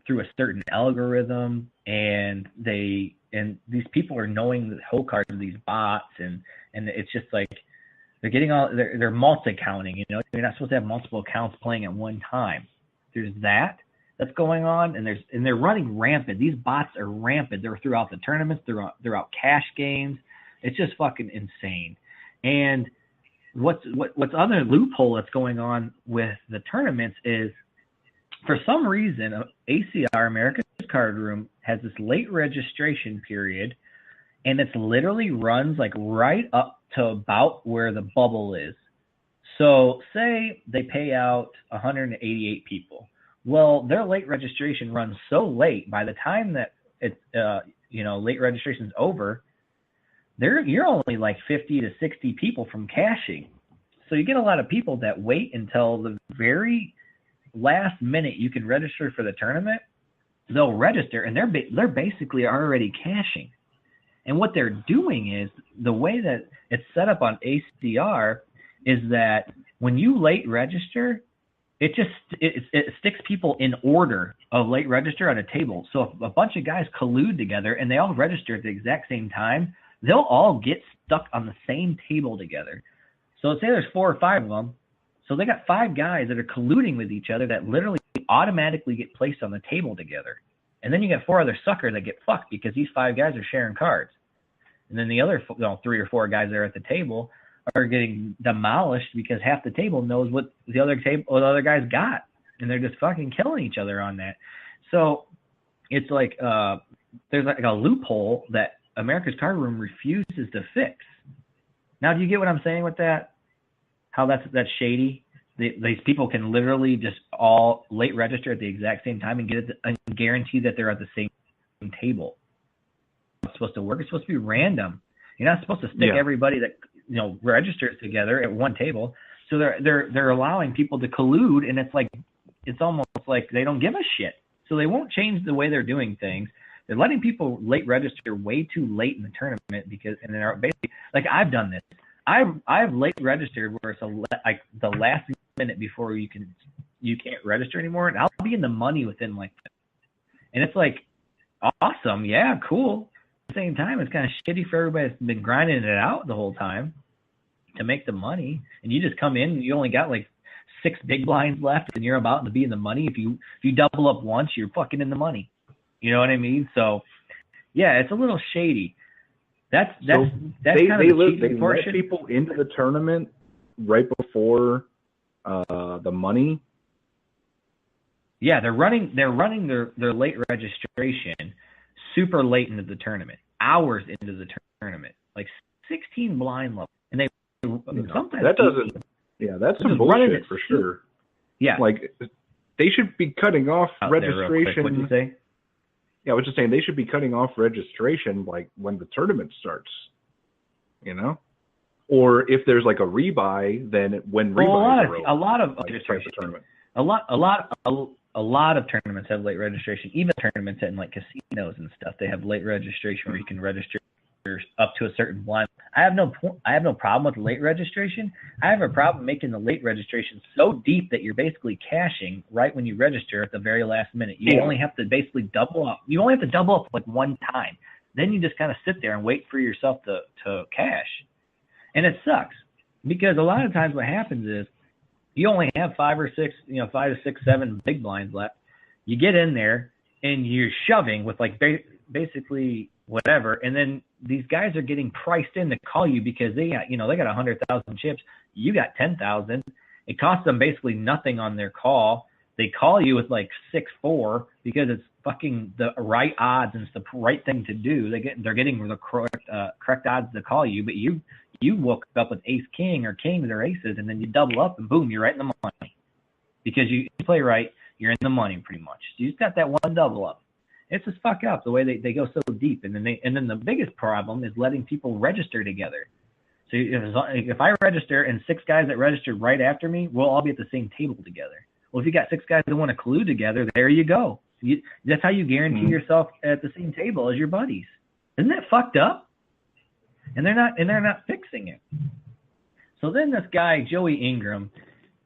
through a certain algorithm, and these people are knowing the whole cards of these bots, and it's just like they're multi-counting. You're not supposed to have multiple accounts playing at one time. There's that's going on, and they're running rampant. These bots are rampant. They're throughout the tournaments, throughout cash games. It's just fucking insane. And what's other loophole that's going on with the tournaments is, for some reason, ACR, America's Card Room, has this late registration period, and it's literally runs like right up to about where the bubble is. So say they pay out 188 people. Well, their late registration runs so late, by the time that late registration is over, you're only like 50 to 60 people from cashing. So you get a lot of people that wait until the very last minute you can register for the tournament. They'll register, and they're basically already cashing. And what they're doing is, the way that it's set up on ACR is that when you late register, it sticks people in order of late register on a table. So if a bunch of guys collude together and they all register at the exact same time, they'll all get stuck on the same table together. So say there's 4 or 5 of them. So they got 5 guys that are colluding with each other that literally automatically get placed on the table together. And then you got 4 other suckers that get fucked because these 5 guys are sharing cards. And then the other 3 or 4 guys that are at the table are getting demolished because half the table knows what the other guys got. And they're just fucking killing each other on that. So it's like there's like a loophole that America's Card Room refuses to fix. Now, do you get what I'm saying with that? How that's shady? These people can literally just all late register at the exact same time and get it and guarantee that they're at the same table. It's supposed to work. It's supposed to be random. You're not supposed to stick everybody that registers together at one table. So they're allowing people to collude, and it's almost like they don't give a shit. So they won't change the way they're doing things. They're letting people late register way too late in the tournament and they're basically like, I've done this. I've late registered where it's like the last minute before you can't register anymore, and I'll be in the money within like, and it's like awesome, yeah, cool. At the same time, it's kind of shitty for everybody that's been grinding it out the whole time to make the money, and you just come in, you only got like 6 big blinds left, and you're about to be in the money. If you double up once, you're fucking in the money. You know what I mean? So yeah, it's a little shady. That's kind of the cheating portion. Let people into the tournament right before the money. Yeah, they're running their late registration super late into the tournament, hours into the tournament, like 16 blind levels, and they sometimes that doesn't. Yeah, that's some bullshit for sure. Yeah, like they should be cutting off registration. What'd you say? Yeah, I was just saying they should be cutting off registration like when the tournament starts. You know, or if there's like a rebuy, then when rebuys are over, a lot of like tournament. A lot of tournaments have late registration. Even tournaments in like casinos and stuff, they have late registration where you can register up to a certain blind. I have no problem with late registration. I have a problem making the late registration so deep that you're basically cashing right when you register at the very last minute. You only have to basically double up. You only have to double up like one time. Then you just kind of sit there and wait for yourself to cash. And it sucks because a lot of times what happens is you only have 5 or 6, 5 to 6, 7 big blinds left. You get in there and you're shoving with like basically whatever, and then these guys are getting priced in to call you because they got 100,000 chips. You got 10,000. It costs them basically nothing on their call. They call you with like 6-4 because it's fucking the right odds and it's the right thing to do. They're getting the correct odds to call you, but you woke up with ace king or kings or aces, and then you double up and boom, you're right in the money because you play right. You're in the money pretty much. You just got that one double up. It's just fuck up the way they go so deep, and then the biggest problem is letting people register together. So if I register and 6 guys that registered right after me, we'll all be at the same table together. Well, if you got 6 guys that want to collude together, there you go. That's how you guarantee yourself at the same table as your buddies. Isn't that fucked up? And they're not fixing it. So then this guy Joey Ingram,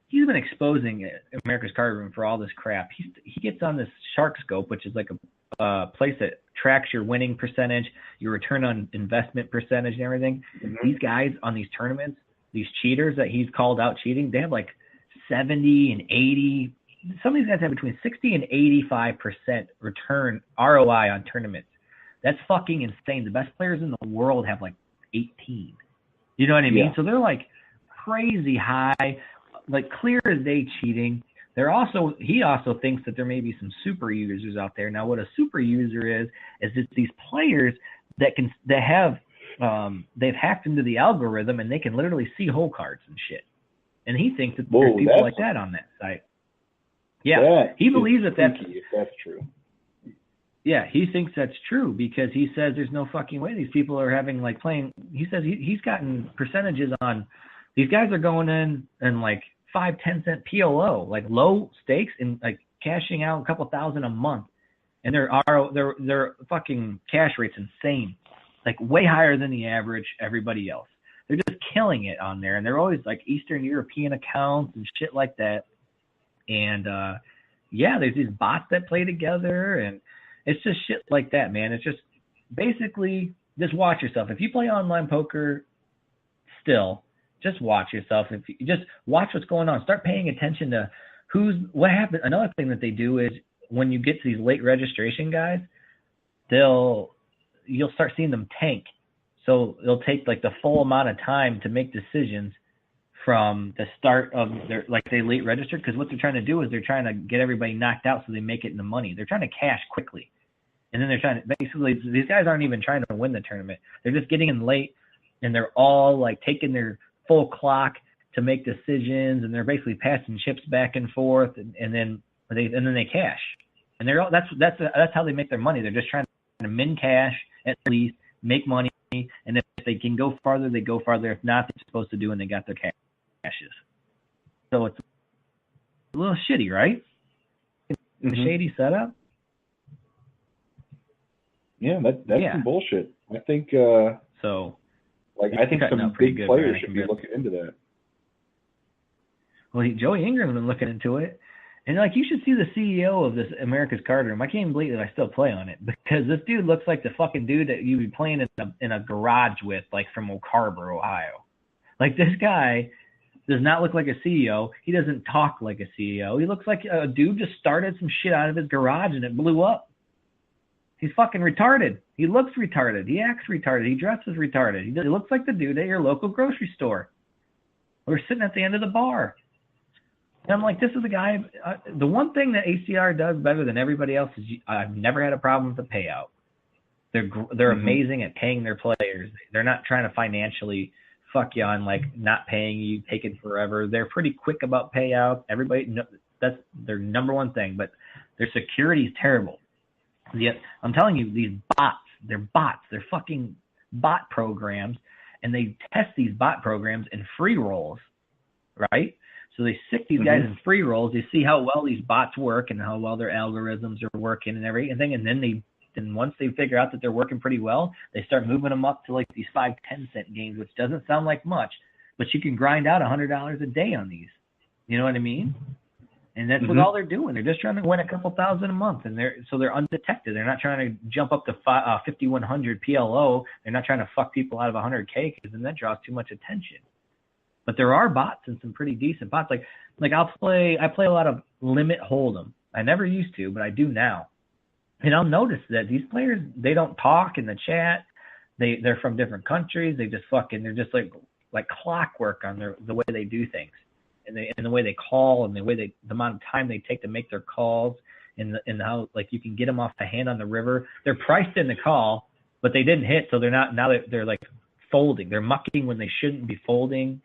he's been exposing America's Card Room for all this crap. He gets on this Shark Scope, which is like a place that tracks your winning percentage, your return on investment percentage, and everything. Mm-hmm. These guys on these tournaments, these cheaters that he's called out cheating, they have like 70 and 80. Some of these guys have between 60 and 85% return ROI on tournaments. That's fucking insane. The best players in the world have like 18. You know what I mean? Yeah. So they're like crazy high, like clear as day cheating. He also thinks that there may be some super users out there. Now, what a super user is it's these players that have they've hacked into the algorithm and they can literally see hole cards and shit. And he thinks that there's people like that on that site. Yeah, he believes that that's true. Yeah, he thinks that's true because he says there's no fucking way these people are having like playing. He says he's gotten percentages on these guys are going in and like 5-10 cent PLO, like low stakes and like cashing out a couple thousand a month, and their fucking cash rate's insane, like way higher than the average everybody else. They're just killing it on there, and they're always like Eastern European accounts and shit like that. And there's these bots that play together, and it's just shit like that, man. It's just basically just watch yourself. If you play online poker still, just watch yourself. If you just watch what's going on, start paying attention to what happened. Another thing that they do is when you get to these late registration guys, you'll start seeing them tank. So it'll take like the full amount of time to make decisions from the start of they late registered, because what they're trying to do is they're trying to get everybody knocked out so they make it in the money. They're trying to cash quickly. And then they're trying to basically, these guys aren't even trying to win the tournament. They're just getting in late, and they're all like taking their full clock to make decisions, and they're basically passing chips back and forth, and then they cash. And that's how they make their money. They're just trying to min cash at least, make money, and if they can go farther, they go farther. If not, they're supposed to do, and they got their cashes. So it's a little shitty, right? The shady setup. Yeah, that's some bullshit. I think I think some big players should be looking into that. Well, Joey Ingram's been looking into it, and like you should see the CEO of this America's Card Room. I can't even believe that I still play on it, because this dude looks like the fucking dude that you'd be playing in a garage with, like from Oak Harbor, Ohio. Like, this guy does not look like a CEO. He doesn't talk like a CEO. He looks like a dude just started some shit out of his garage and it blew up. He's fucking retarded. He looks retarded. He acts retarded. He dresses retarded. He looks like the dude at your local grocery store. We're sitting at the end of the bar. And I'm like, this is the guy. The one thing that ACR does better than everybody else is I've never had a problem with the payout. They're amazing at paying their players. They're not trying to financially fuck you on like not paying you, taking forever. They're pretty quick about payouts. Everybody, that's their number one thing. But their security is terrible. Yet I'm telling you, these bots, they're fucking bot programs, and they test these bot programs in free rolls, right? So they stick these guys in free rolls. They see how well these bots work and how well their algorithms are working and everything, and then once they figure out that they're working pretty well, they start moving them up to like these 5-10 cent games, which doesn't sound like much, but you can grind out $100 a day on these. You know what I mean? And that's what all they're doing. They're just trying to win a couple thousand a month, and they're undetected. They're not trying to jump up to 5,100 PLO. They're not trying to fuck people out of 100K because then that draws too much attention. But there are bots and some pretty decent bots. Like I play a lot of Limit Hold'em. I never used to, but I do now. And I'll notice that these players, they don't talk in the chat. They're from different countries. They're just like clockwork on the way they do things. And the way they call and the amount of time they take to make their calls and how like you can get them off the hand on the river. They're priced in the call, but they didn't hit, so they're not. Now they're like folding. They're mucking when they shouldn't be folding,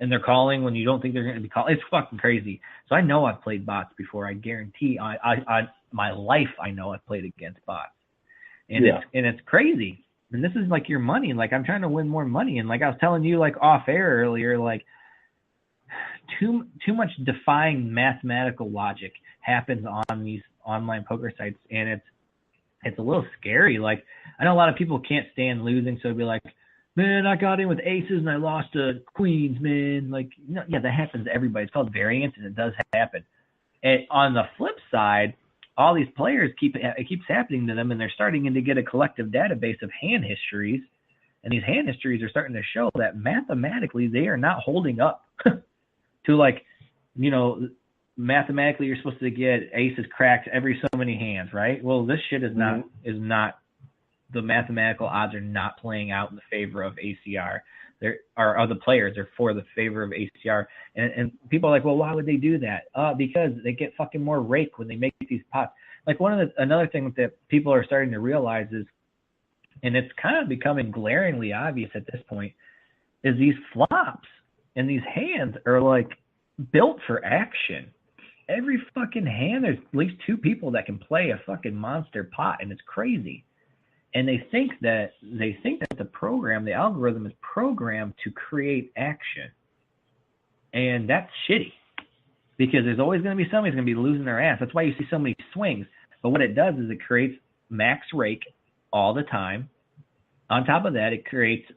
and they're calling when you don't think they're going to be calling. It's fucking crazy. So I know I've played bots before. I guarantee I my life I know I've played against bots, and it's crazy. And this is like your money. Like I'm trying to win more money, and like I was telling you like off air earlier, like. Too much defying mathematical logic happens on these online poker sites, and it's a little scary. Like I know a lot of people can't stand losing, so it'd be like, man, I got in with aces and I lost to queens, man. Like, yeah, that happens to everybody. It's called variance, and it does happen. And on the flip side, all these players it keeps happening to them, and they're starting to get a collective database of hand histories, and these hand histories are starting to show that mathematically they are not holding up. To like, mathematically you're supposed to get aces cracked every so many hands, right? Well, this shit is not the mathematical odds are not playing out in the favor of ACR. There are other players are for the favor of ACR, and people are like, well, why would they do that? Because they get fucking more rake when they make these pots. Like another thing that people are starting to realize is, and it's kind of becoming glaringly obvious at this point, is these flops. And these hands are like built for action. Every fucking hand, there's at least two people that can play a fucking monster pot, and it's crazy. And they think that the algorithm is programmed to create action. And that's shitty. Because there's always going to be somebody who's going to be losing their ass. That's why you see so many swings. But what it does is it creates max rake all the time. On top of that, it creates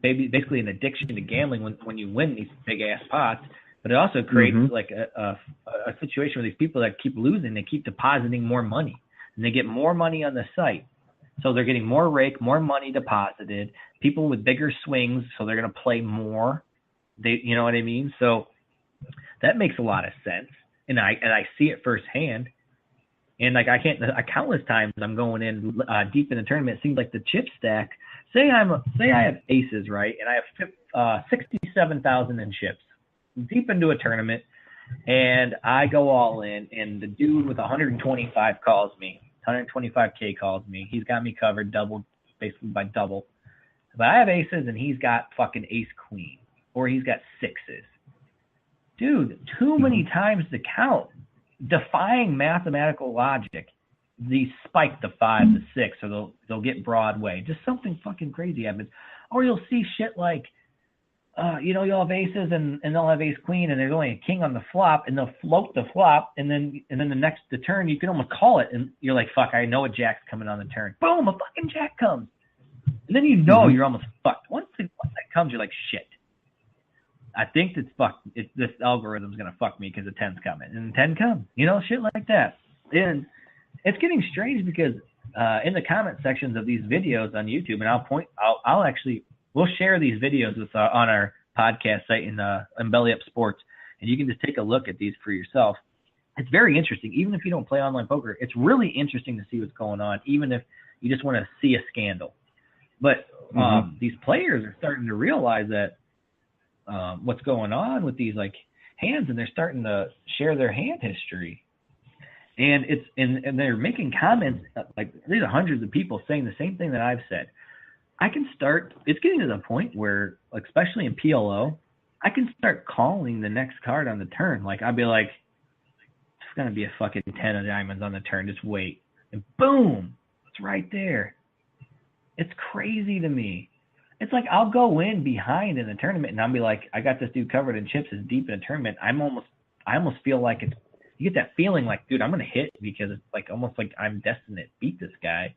basically an addiction to gambling when you win these big ass pots, but it also creates like a situation where these people that keep losing, they keep depositing more money, and they get more money on the site, so they're getting more rake, more money deposited. People with bigger swings, so they're going to play more. You know what I mean? So that makes a lot of sense, and I see it firsthand. And like countless times I'm going in deep in the tournament. It seems like the chip stack. Say I have aces, right, and I have 67,000 in chips, deep into a tournament, and I go all in, and the dude with 125 calls me, 125K calls me. He's got me covered, basically by double. But I have aces, and he's got fucking ace queen, or he's got sixes. Dude, too many times to count. Defying mathematical logic, these spike to 5 to 6, or they'll get Broadway. Just something fucking crazy happens. Or you'll see shit like, you'll have aces and they'll have ace queen, and there's only a king on the flop, and they'll float the flop, and then the turn you can almost call it, and you're like, fuck, I know a jack's coming on the turn. Boom, a fucking jack comes, and then you're almost fucked. Once that comes, you're like, shit. I think this algorithm's going to fuck me because the 10's coming. And the 10 comes. Shit like that. And it's getting strange because in the comment sections of these videos on YouTube, and we'll share these videos on our podcast site in Belly Up Sports, and you can just take a look at these for yourself. It's very interesting. Even if you don't play online poker, it's really interesting to see what's going on, even if you just want to see a scandal. But these players are starting to realize that what's going on with these like hands, and they're starting to share their hand history. And and they're making comments, like there's hundreds of people saying the same thing that I've said. It's getting to the point where, especially in PLO, I can start calling the next card on the turn. Like, I'd be like, it's going to be a fucking 10 of diamonds on the turn. Just wait. And boom, it's right there. It's crazy to me. It's like I'll go in behind in the tournament and I'll be like, I got this dude covered in chips. It's deep in a tournament. I almost feel like you get that feeling like, dude, I'm going to hit because it's like almost like I'm destined to beat this guy.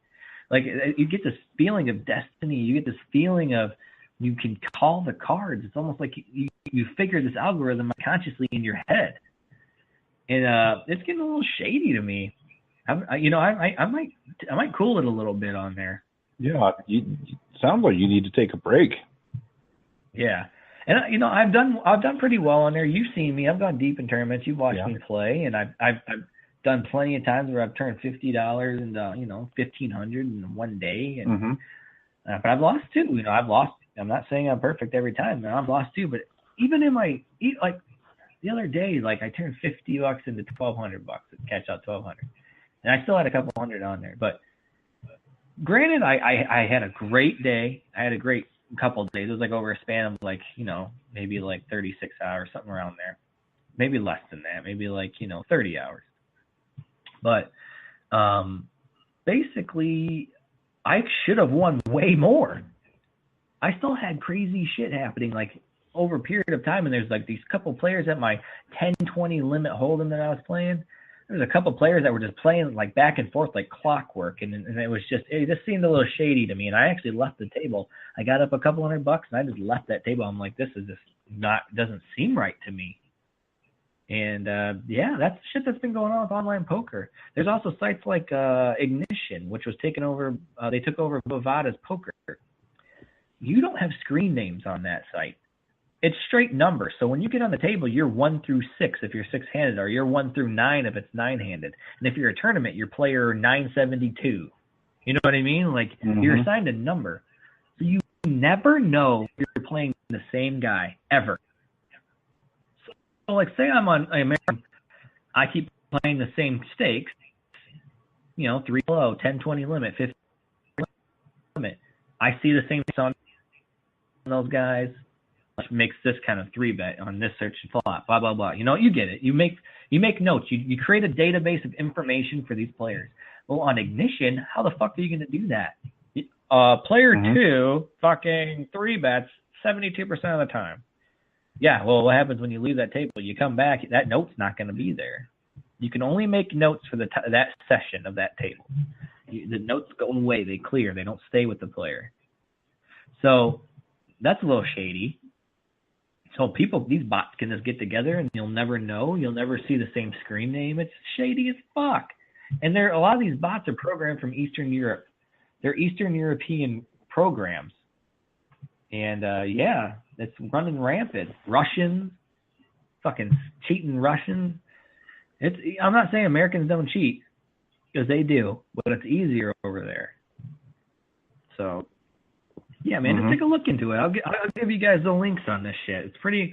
Like, you get this feeling of destiny. You get this feeling of you can call the cards. It's almost like you figure this algorithm consciously in your head. And it's getting a little shady to me. I might cool it a little bit on there. Yeah, sounds like you need to take a break. Yeah. And I've done pretty well on there. You've seen me. I've gone deep in tournaments. You've watched me play, and I've done plenty of times where I've turned $50 into $1,500 in one day, and but I've lost too. I've lost. I'm not saying I'm perfect every time, and I've lost too. But even in like the other day, like I turned $50 into $1,200 to catch out 1,200, and I still had a couple hundred on there. But granted, I had a great day. I had a great couple of days. It was like over a span of like maybe like 36 hours, something around there, maybe less than that, maybe like 30 hours. But basically, I should have won way more. I still had crazy shit happening like over a period of time, and there's like these couple players at my 10-20 limit hold'em that I was playing. There was a couple players that were just playing like back and forth like clockwork, and it just seemed a little shady to me. And I actually left the table. I got up a couple $100 and I just left that table. I'm like, this is just doesn't seem right to me. And that's shit that's been going on with online poker. There's also sites like Ignition, which was taken over. They took over Bovada's poker. You don't have screen names on that site. It's straight numbers. So when you get on the table, you're 1 through 6 if you're 6-handed, or you're 1 through 9 if it's 9-handed. And if you're a tournament, you're player 972. You know what I mean? Like you're assigned a number. So you never know if you're playing the same guy ever. So like say I'm on American, I keep playing the same stakes, 3 low, 10-20 limit, 50 limit. I see the same on those guys. Which makes this kind of 3-bet on this search and flop, blah, blah, blah. You get it. You make notes. You create a database of information for these players. Well, on Ignition, how the fuck are you going to do that? Player 2 fucking 3-bets 72% of the time. Yeah, well, what happens when you leave that table? You come back, that note's not going to be there. You can only make notes for that session of that table. The notes go away. They clear. They don't stay with the player. So that's a little shady. So these bots can just get together and you'll never know. You'll never see the same screen name. It's shady as fuck. And a lot of these bots are programmed from Eastern Europe. They're Eastern European programs. And it's running rampant. Russians, fucking cheating Russians. I'm not saying Americans don't cheat, because they do, but it's easier over there. So yeah, man, just take a look into it. I'll give you guys the links on this shit. It's pretty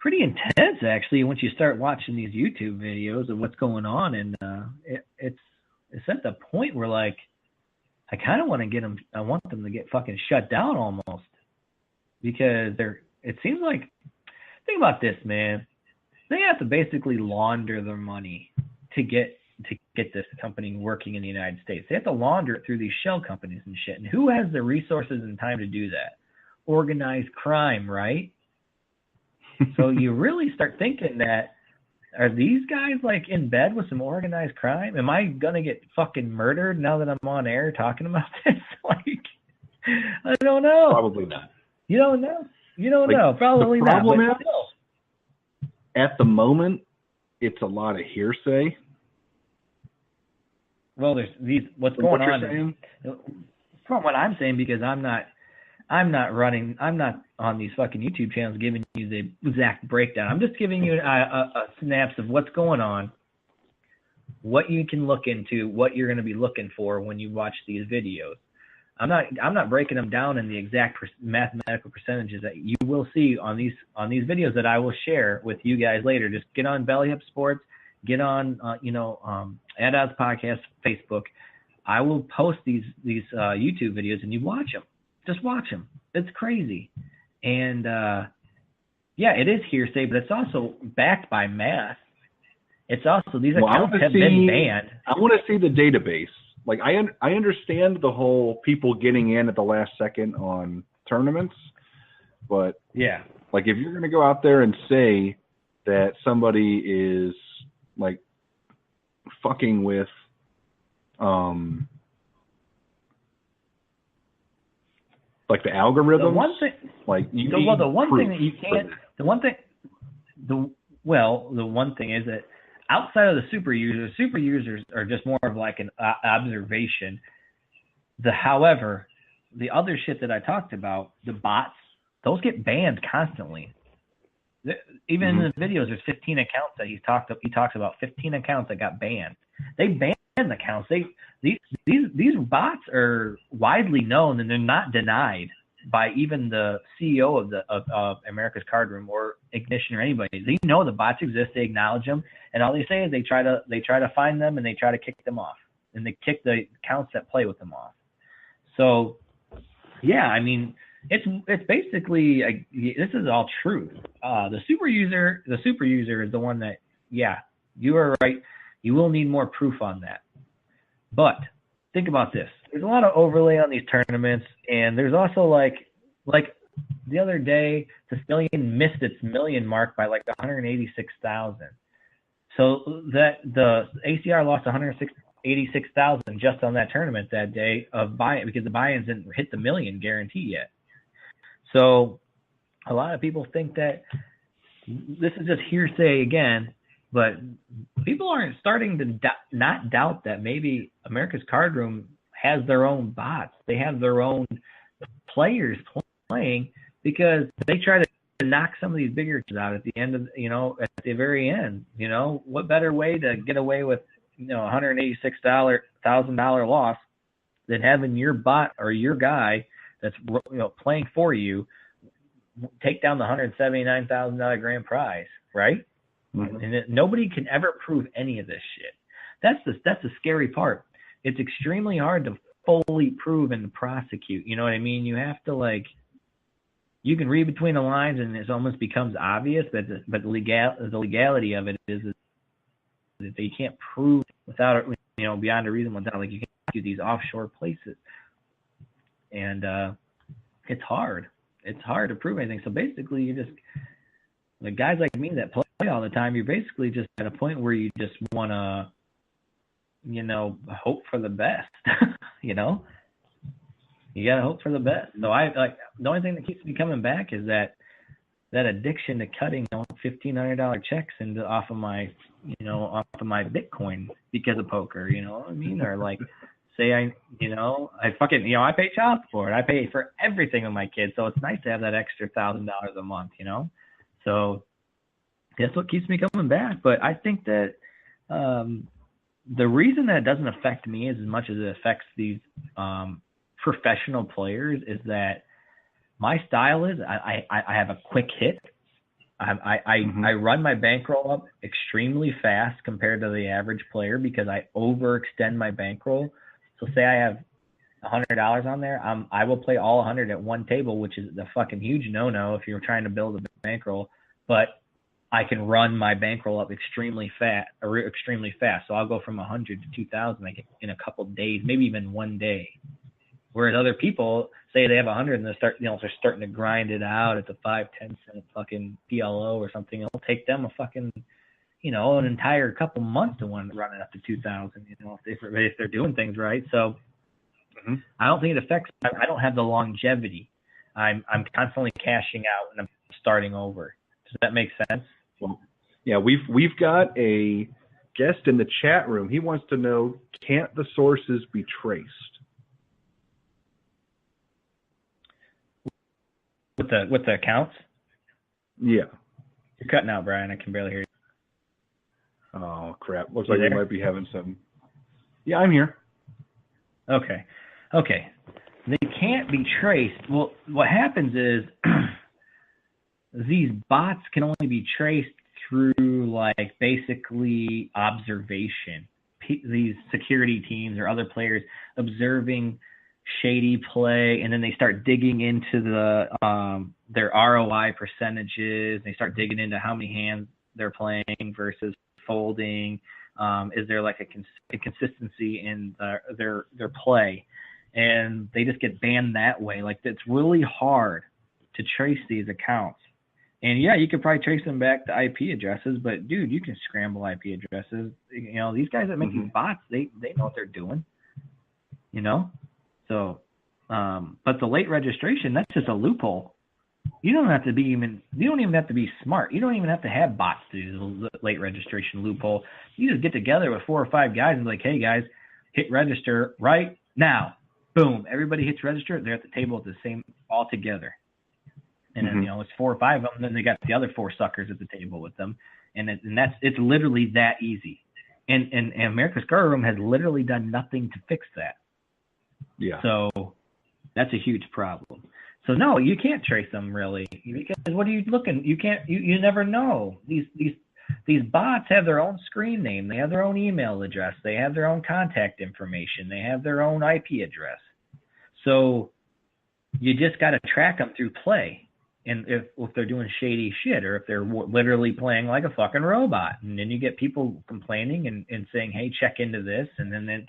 intense, actually, once you start watching these YouTube videos of what's going on, and it's at the point where like I kind of want to get them. I want them to get fucking shut down almost, because it seems like, think about this, man. They have to basically launder their money to get this company working in the United States. They have to launder it through these shell companies and shit. And who has the resources and time to do that? Organized crime, right? So you really start thinking that, are these guys like in bed with some organized crime? Am I gonna get fucking murdered now that I'm on air talking about this? Like, I don't know. Probably not. You don't know. You don't know. Probably not. Problem is, at the moment, it's a lot of hearsay. Well, there's what's going on from what I'm saying, because I'm not on these fucking YouTube channels giving you the exact breakdown. I'm just giving you a synapse of what's going on, what you can look into, what you're going to be looking for when you watch these videos. I'm not breaking them down in the exact mathematical percentages that you will see on these videos that I will share with you guys later. Just get on Belly Up Sports get on, Ad Odds Podcast, Facebook. I will post these YouTube videos, and you watch them. Just watch them. It's crazy. And, it is hearsay, but it's also backed by math. It's also, these accounts have been banned. I want to see the database. Like, I understand the whole people getting in at the last second on tournaments, but yeah, like if you're going to go out there and say that somebody is like fucking with like the algorithms, the one thing, like the one thing is that outside of the super users are just more of like an observation. However, the other shit that I talked about, the bots, those get banned constantly. Even in the videos, there's 15 accounts that he talks about 15 accounts that got banned. They banned accounts. These bots are widely known, and they're not denied by even the CEO of America's Card Room or Ignition or anybody. They know the bots exist. They acknowledge them, and all they say is they try to find them and they try to kick them off, and they kick the accounts that play with them off. So, yeah, I mean, it's basically this is all truth. The super user is the one that, yeah, you are right. You will need more proof on that. But think about this. There's a lot of overlay on these tournaments, and there's also like the other day, Sicilian missed its million mark by like 186,000. So that the ACR lost 186,000 just on that tournament that day of buy-in, because the buy-ins didn't hit the million guarantee yet. So a lot of people think that this is just hearsay again, but people aren't starting to not doubt that maybe America's Card Room has their own bots. They have their own players playing, because they try to knock some of these bigger kids out at the end of, at the very end. What better way to get away with, $186,000 loss than having your bot or your guy that's playing for you take down the $179,000 grand prize, right? Mm-hmm. And nobody can ever prove any of this shit. That's the scary part. It's extremely hard to fully prove and to prosecute. You know what I mean? You have to you can read between the lines, and it almost becomes obvious. But the legality of it is that they can't prove without beyond a reasonable doubt. Like, you can't do these offshore places, and it's hard. It's hard to prove anything. So basically, you just, like guys like me that play all the time, you're basically just at a point where you just want to, hope for the best. You gotta hope for the best. So the only thing that keeps me coming back is that addiction to cutting $1,500 checks off of my Bitcoin because of poker. You know what I mean? Or like, say I pay child support. I pay for everything with my kids, so it's nice to have that extra $1,000 a month. So that's what keeps me coming back. But I think that the reason that it doesn't affect me as much as it affects these professional players is that my style is I have a quick hit. I run my bankroll up extremely fast compared to the average player, because I overextend my bankroll. So say I have $100 on there, I will play all 100 at one table, which is the fucking huge no-no if you're trying to build a bankroll. But I can run my bankroll up extremely fast. So I'll go from 100 to 2,000 in a couple of days, maybe even one day. Whereas other people say they have 100 and they're starting to grind it out at the 5-10 cent fucking PLO or something. It'll take them a fucking, an entire couple months to run it up to 2,000. If they're doing things right. So I don't think it affects. I don't have the longevity. I'm constantly cashing out and I'm starting over. Does that make sense? Well, yeah, we've got a guest in the chat room. He wants to know, can't the sources be traced? With the accounts? Yeah. You're cutting out, Brian. I can barely hear you. Oh, crap. Looks like we might be having some... Yeah, I'm here. Okay. They can't be traced. Well, what happens is these bots can only be traced through like basically observation. These security teams or other players observing shady play, and then they start digging into their ROI percentages. They start digging into how many hands they're playing versus folding. Is there like a consistency in their play? And they just get banned that way. Like, it's really hard to trace these accounts. And yeah, you could probably trace them back to IP addresses, but dude, you can scramble IP addresses. You know, these guys that make these bots, they know what they're doing. You know? So, but the late registration, that's just a loophole. You don't even have to be smart. You don't even have to have bots to do the late registration loophole. You just get together with 4 or 5 guys and be like, hey guys, hit register right now. Boom. Everybody hits register. They're at the table at the same, all together. And then, you know, it's 4 or 5 of them. Then they got the other 4 suckers at the table with them. And it's literally that easy. And America's Guard Room has literally done nothing to fix that. Yeah. So that's a huge problem. So no, you can't trace them really, because what are you looking? You never know. These bots have their own screen name. They have their own email address. They have their own contact information. They have their own IP address. So you just got to track them through play. And if they're doing shady shit, or if they're literally playing like a fucking robot, and then you get people complaining and saying, hey, check into this. And then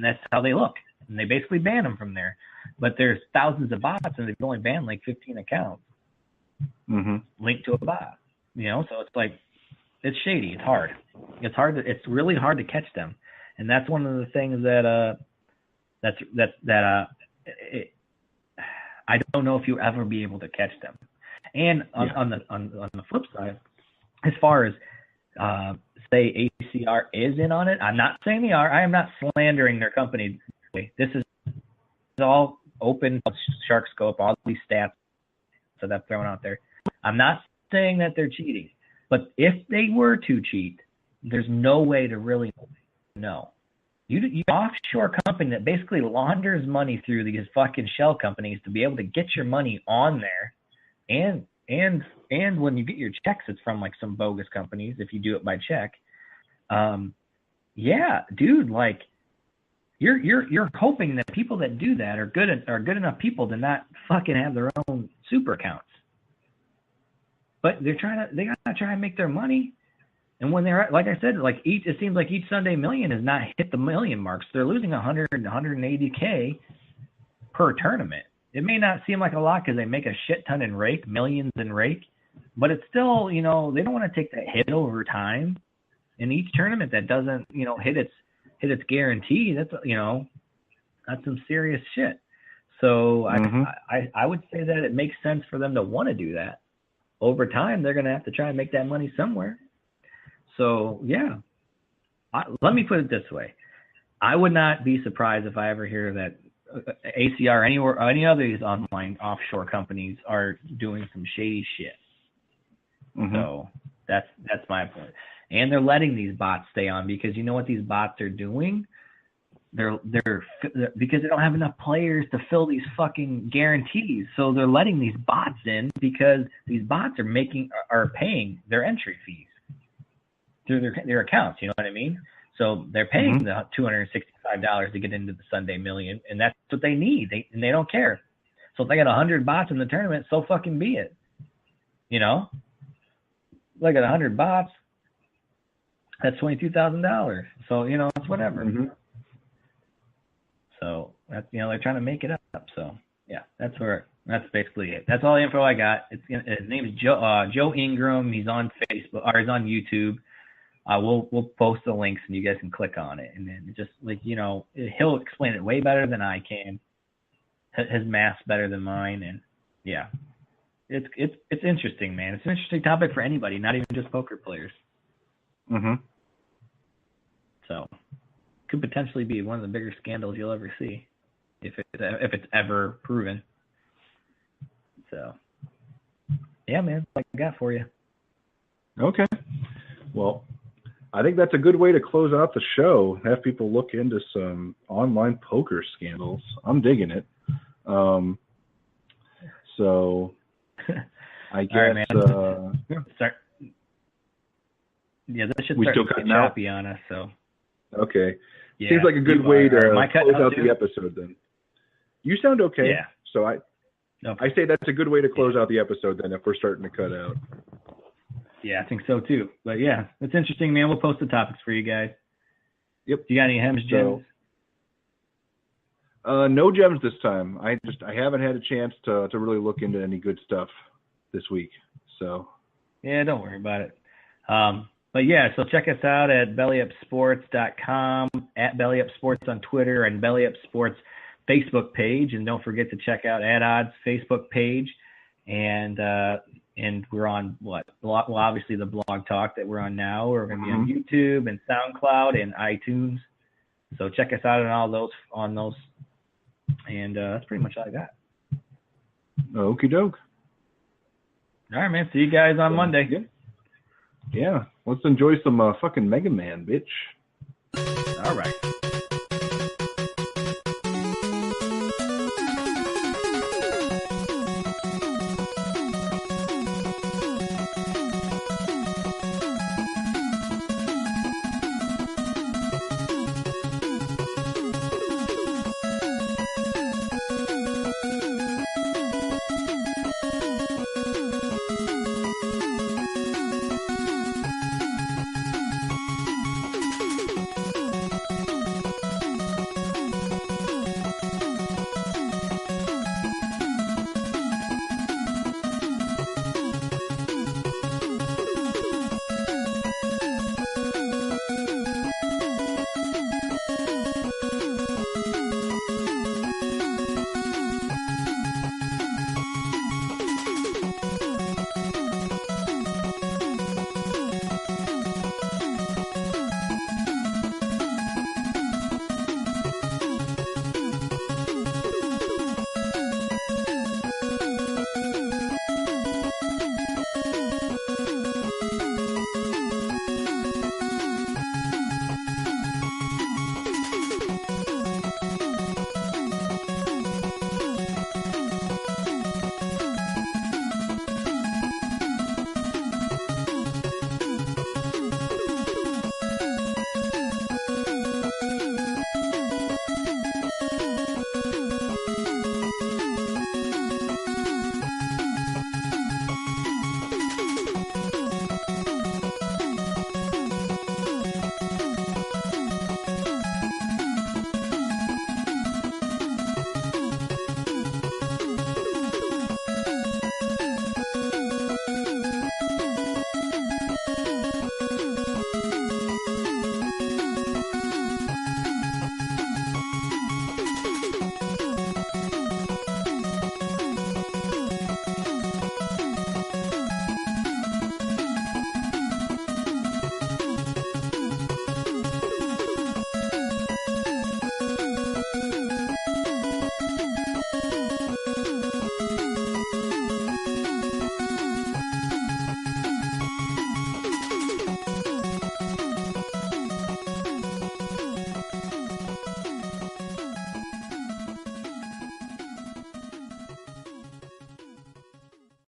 that's how they look. And they basically ban them from there. But there's thousands of bots, and they've only banned like 15 accounts linked to a bot. You know, so it's like, it's shady. It's hard. It's really hard to catch them. And that's one of the things that I don't know if you'll ever be able to catch them. And on the flip side, as far as say ACR is in on it, I'm not saying they are. I am not slandering their company. This is all open Shark Scope, all these stats that I've thrown out there. I'm not saying that they're cheating, but if they were to cheat, there's no way to really know. You offshore company that basically launders money through these fucking shell companies to be able to get your money on there, and when you get your checks, it's from like some bogus companies if you do it by check. Yeah, dude, like you're hoping that people that do that are good enough people to not fucking have their own super accounts. But they gotta try and make their money. And when they're, like I said, it seems like each Sunday Million has not hit the million marks. They're losing 180K per tournament. It may not seem like a lot because they make a shit ton in rake, millions in rake, but it's still, you know, they don't want to take that hit over time. In each tournament that doesn't, you know, hit its guarantee, that's, you know, that's some serious shit. So I would say that it makes sense for them to want to do that. Over time, they're going to have to try and make that money somewhere. So, yeah, let me put it this way. I would not be surprised if I ever hear that ACR, any other of these online offshore companies are doing some shady shit. So that's my point. And they're letting these bots stay on because you know what these bots are doing? They're because they don't have enough players to fill these fucking guarantees. So they're letting these bots in because these bots are paying their entry fees through their accounts, you know what I mean? So they're paying the $265 to get into the Sunday Million, and that's what they need. They don't care. So if they got 100 bots in the tournament, so fucking be it. You know? Look at 100 bots. That's $22,000. So, you know, it's whatever. So that's, you know, they're trying to make it up. So yeah, that's basically it. That's all the info I got. His name is Joe Ingram. He's on Facebook, or he's on YouTube. We'll post the links and you guys can click on it, and then just like, you know, he'll explain it way better than I can. His math's better than mine, and yeah, it's interesting, man. It's an interesting topic for anybody, not even just poker players. So could potentially be one of the bigger scandals you'll ever see if it's ever proven. So yeah, man, that's what I got for you. Okay. Well, I think that's a good way to close out the show. Have people look into some online poker scandals. I'm digging it. So I guess. All right, man. Yeah, this should We start still to get cutting out? choppy on us. So Okay. yeah, Seems like a good you way are. to Am I cutting close out too? the episode then. You sound okay. Yeah. So I say that's a good way to close out the episode then if we're starting to cut out. Yeah, I think so too. But yeah, it's interesting, man. We'll post the topics for you guys. Yep. You got any Hems gems? No gems this time. I haven't had a chance to really look into any good stuff this week. So Yeah, don't worry about it. But yeah, so check us out at bellyupsports.com, at bellyupsports on Twitter, and bellyupsports Facebook page. And don't forget to check out At Odds Facebook page. And we're on what? Well, obviously the Blog Talk that we're on now. We're going to be on YouTube and SoundCloud and iTunes. So check us out on those. And that's pretty much all I got. okie doke. All right, man. See you guys on Monday. Yeah. Let's enjoy some fucking Mega Man, bitch. All right.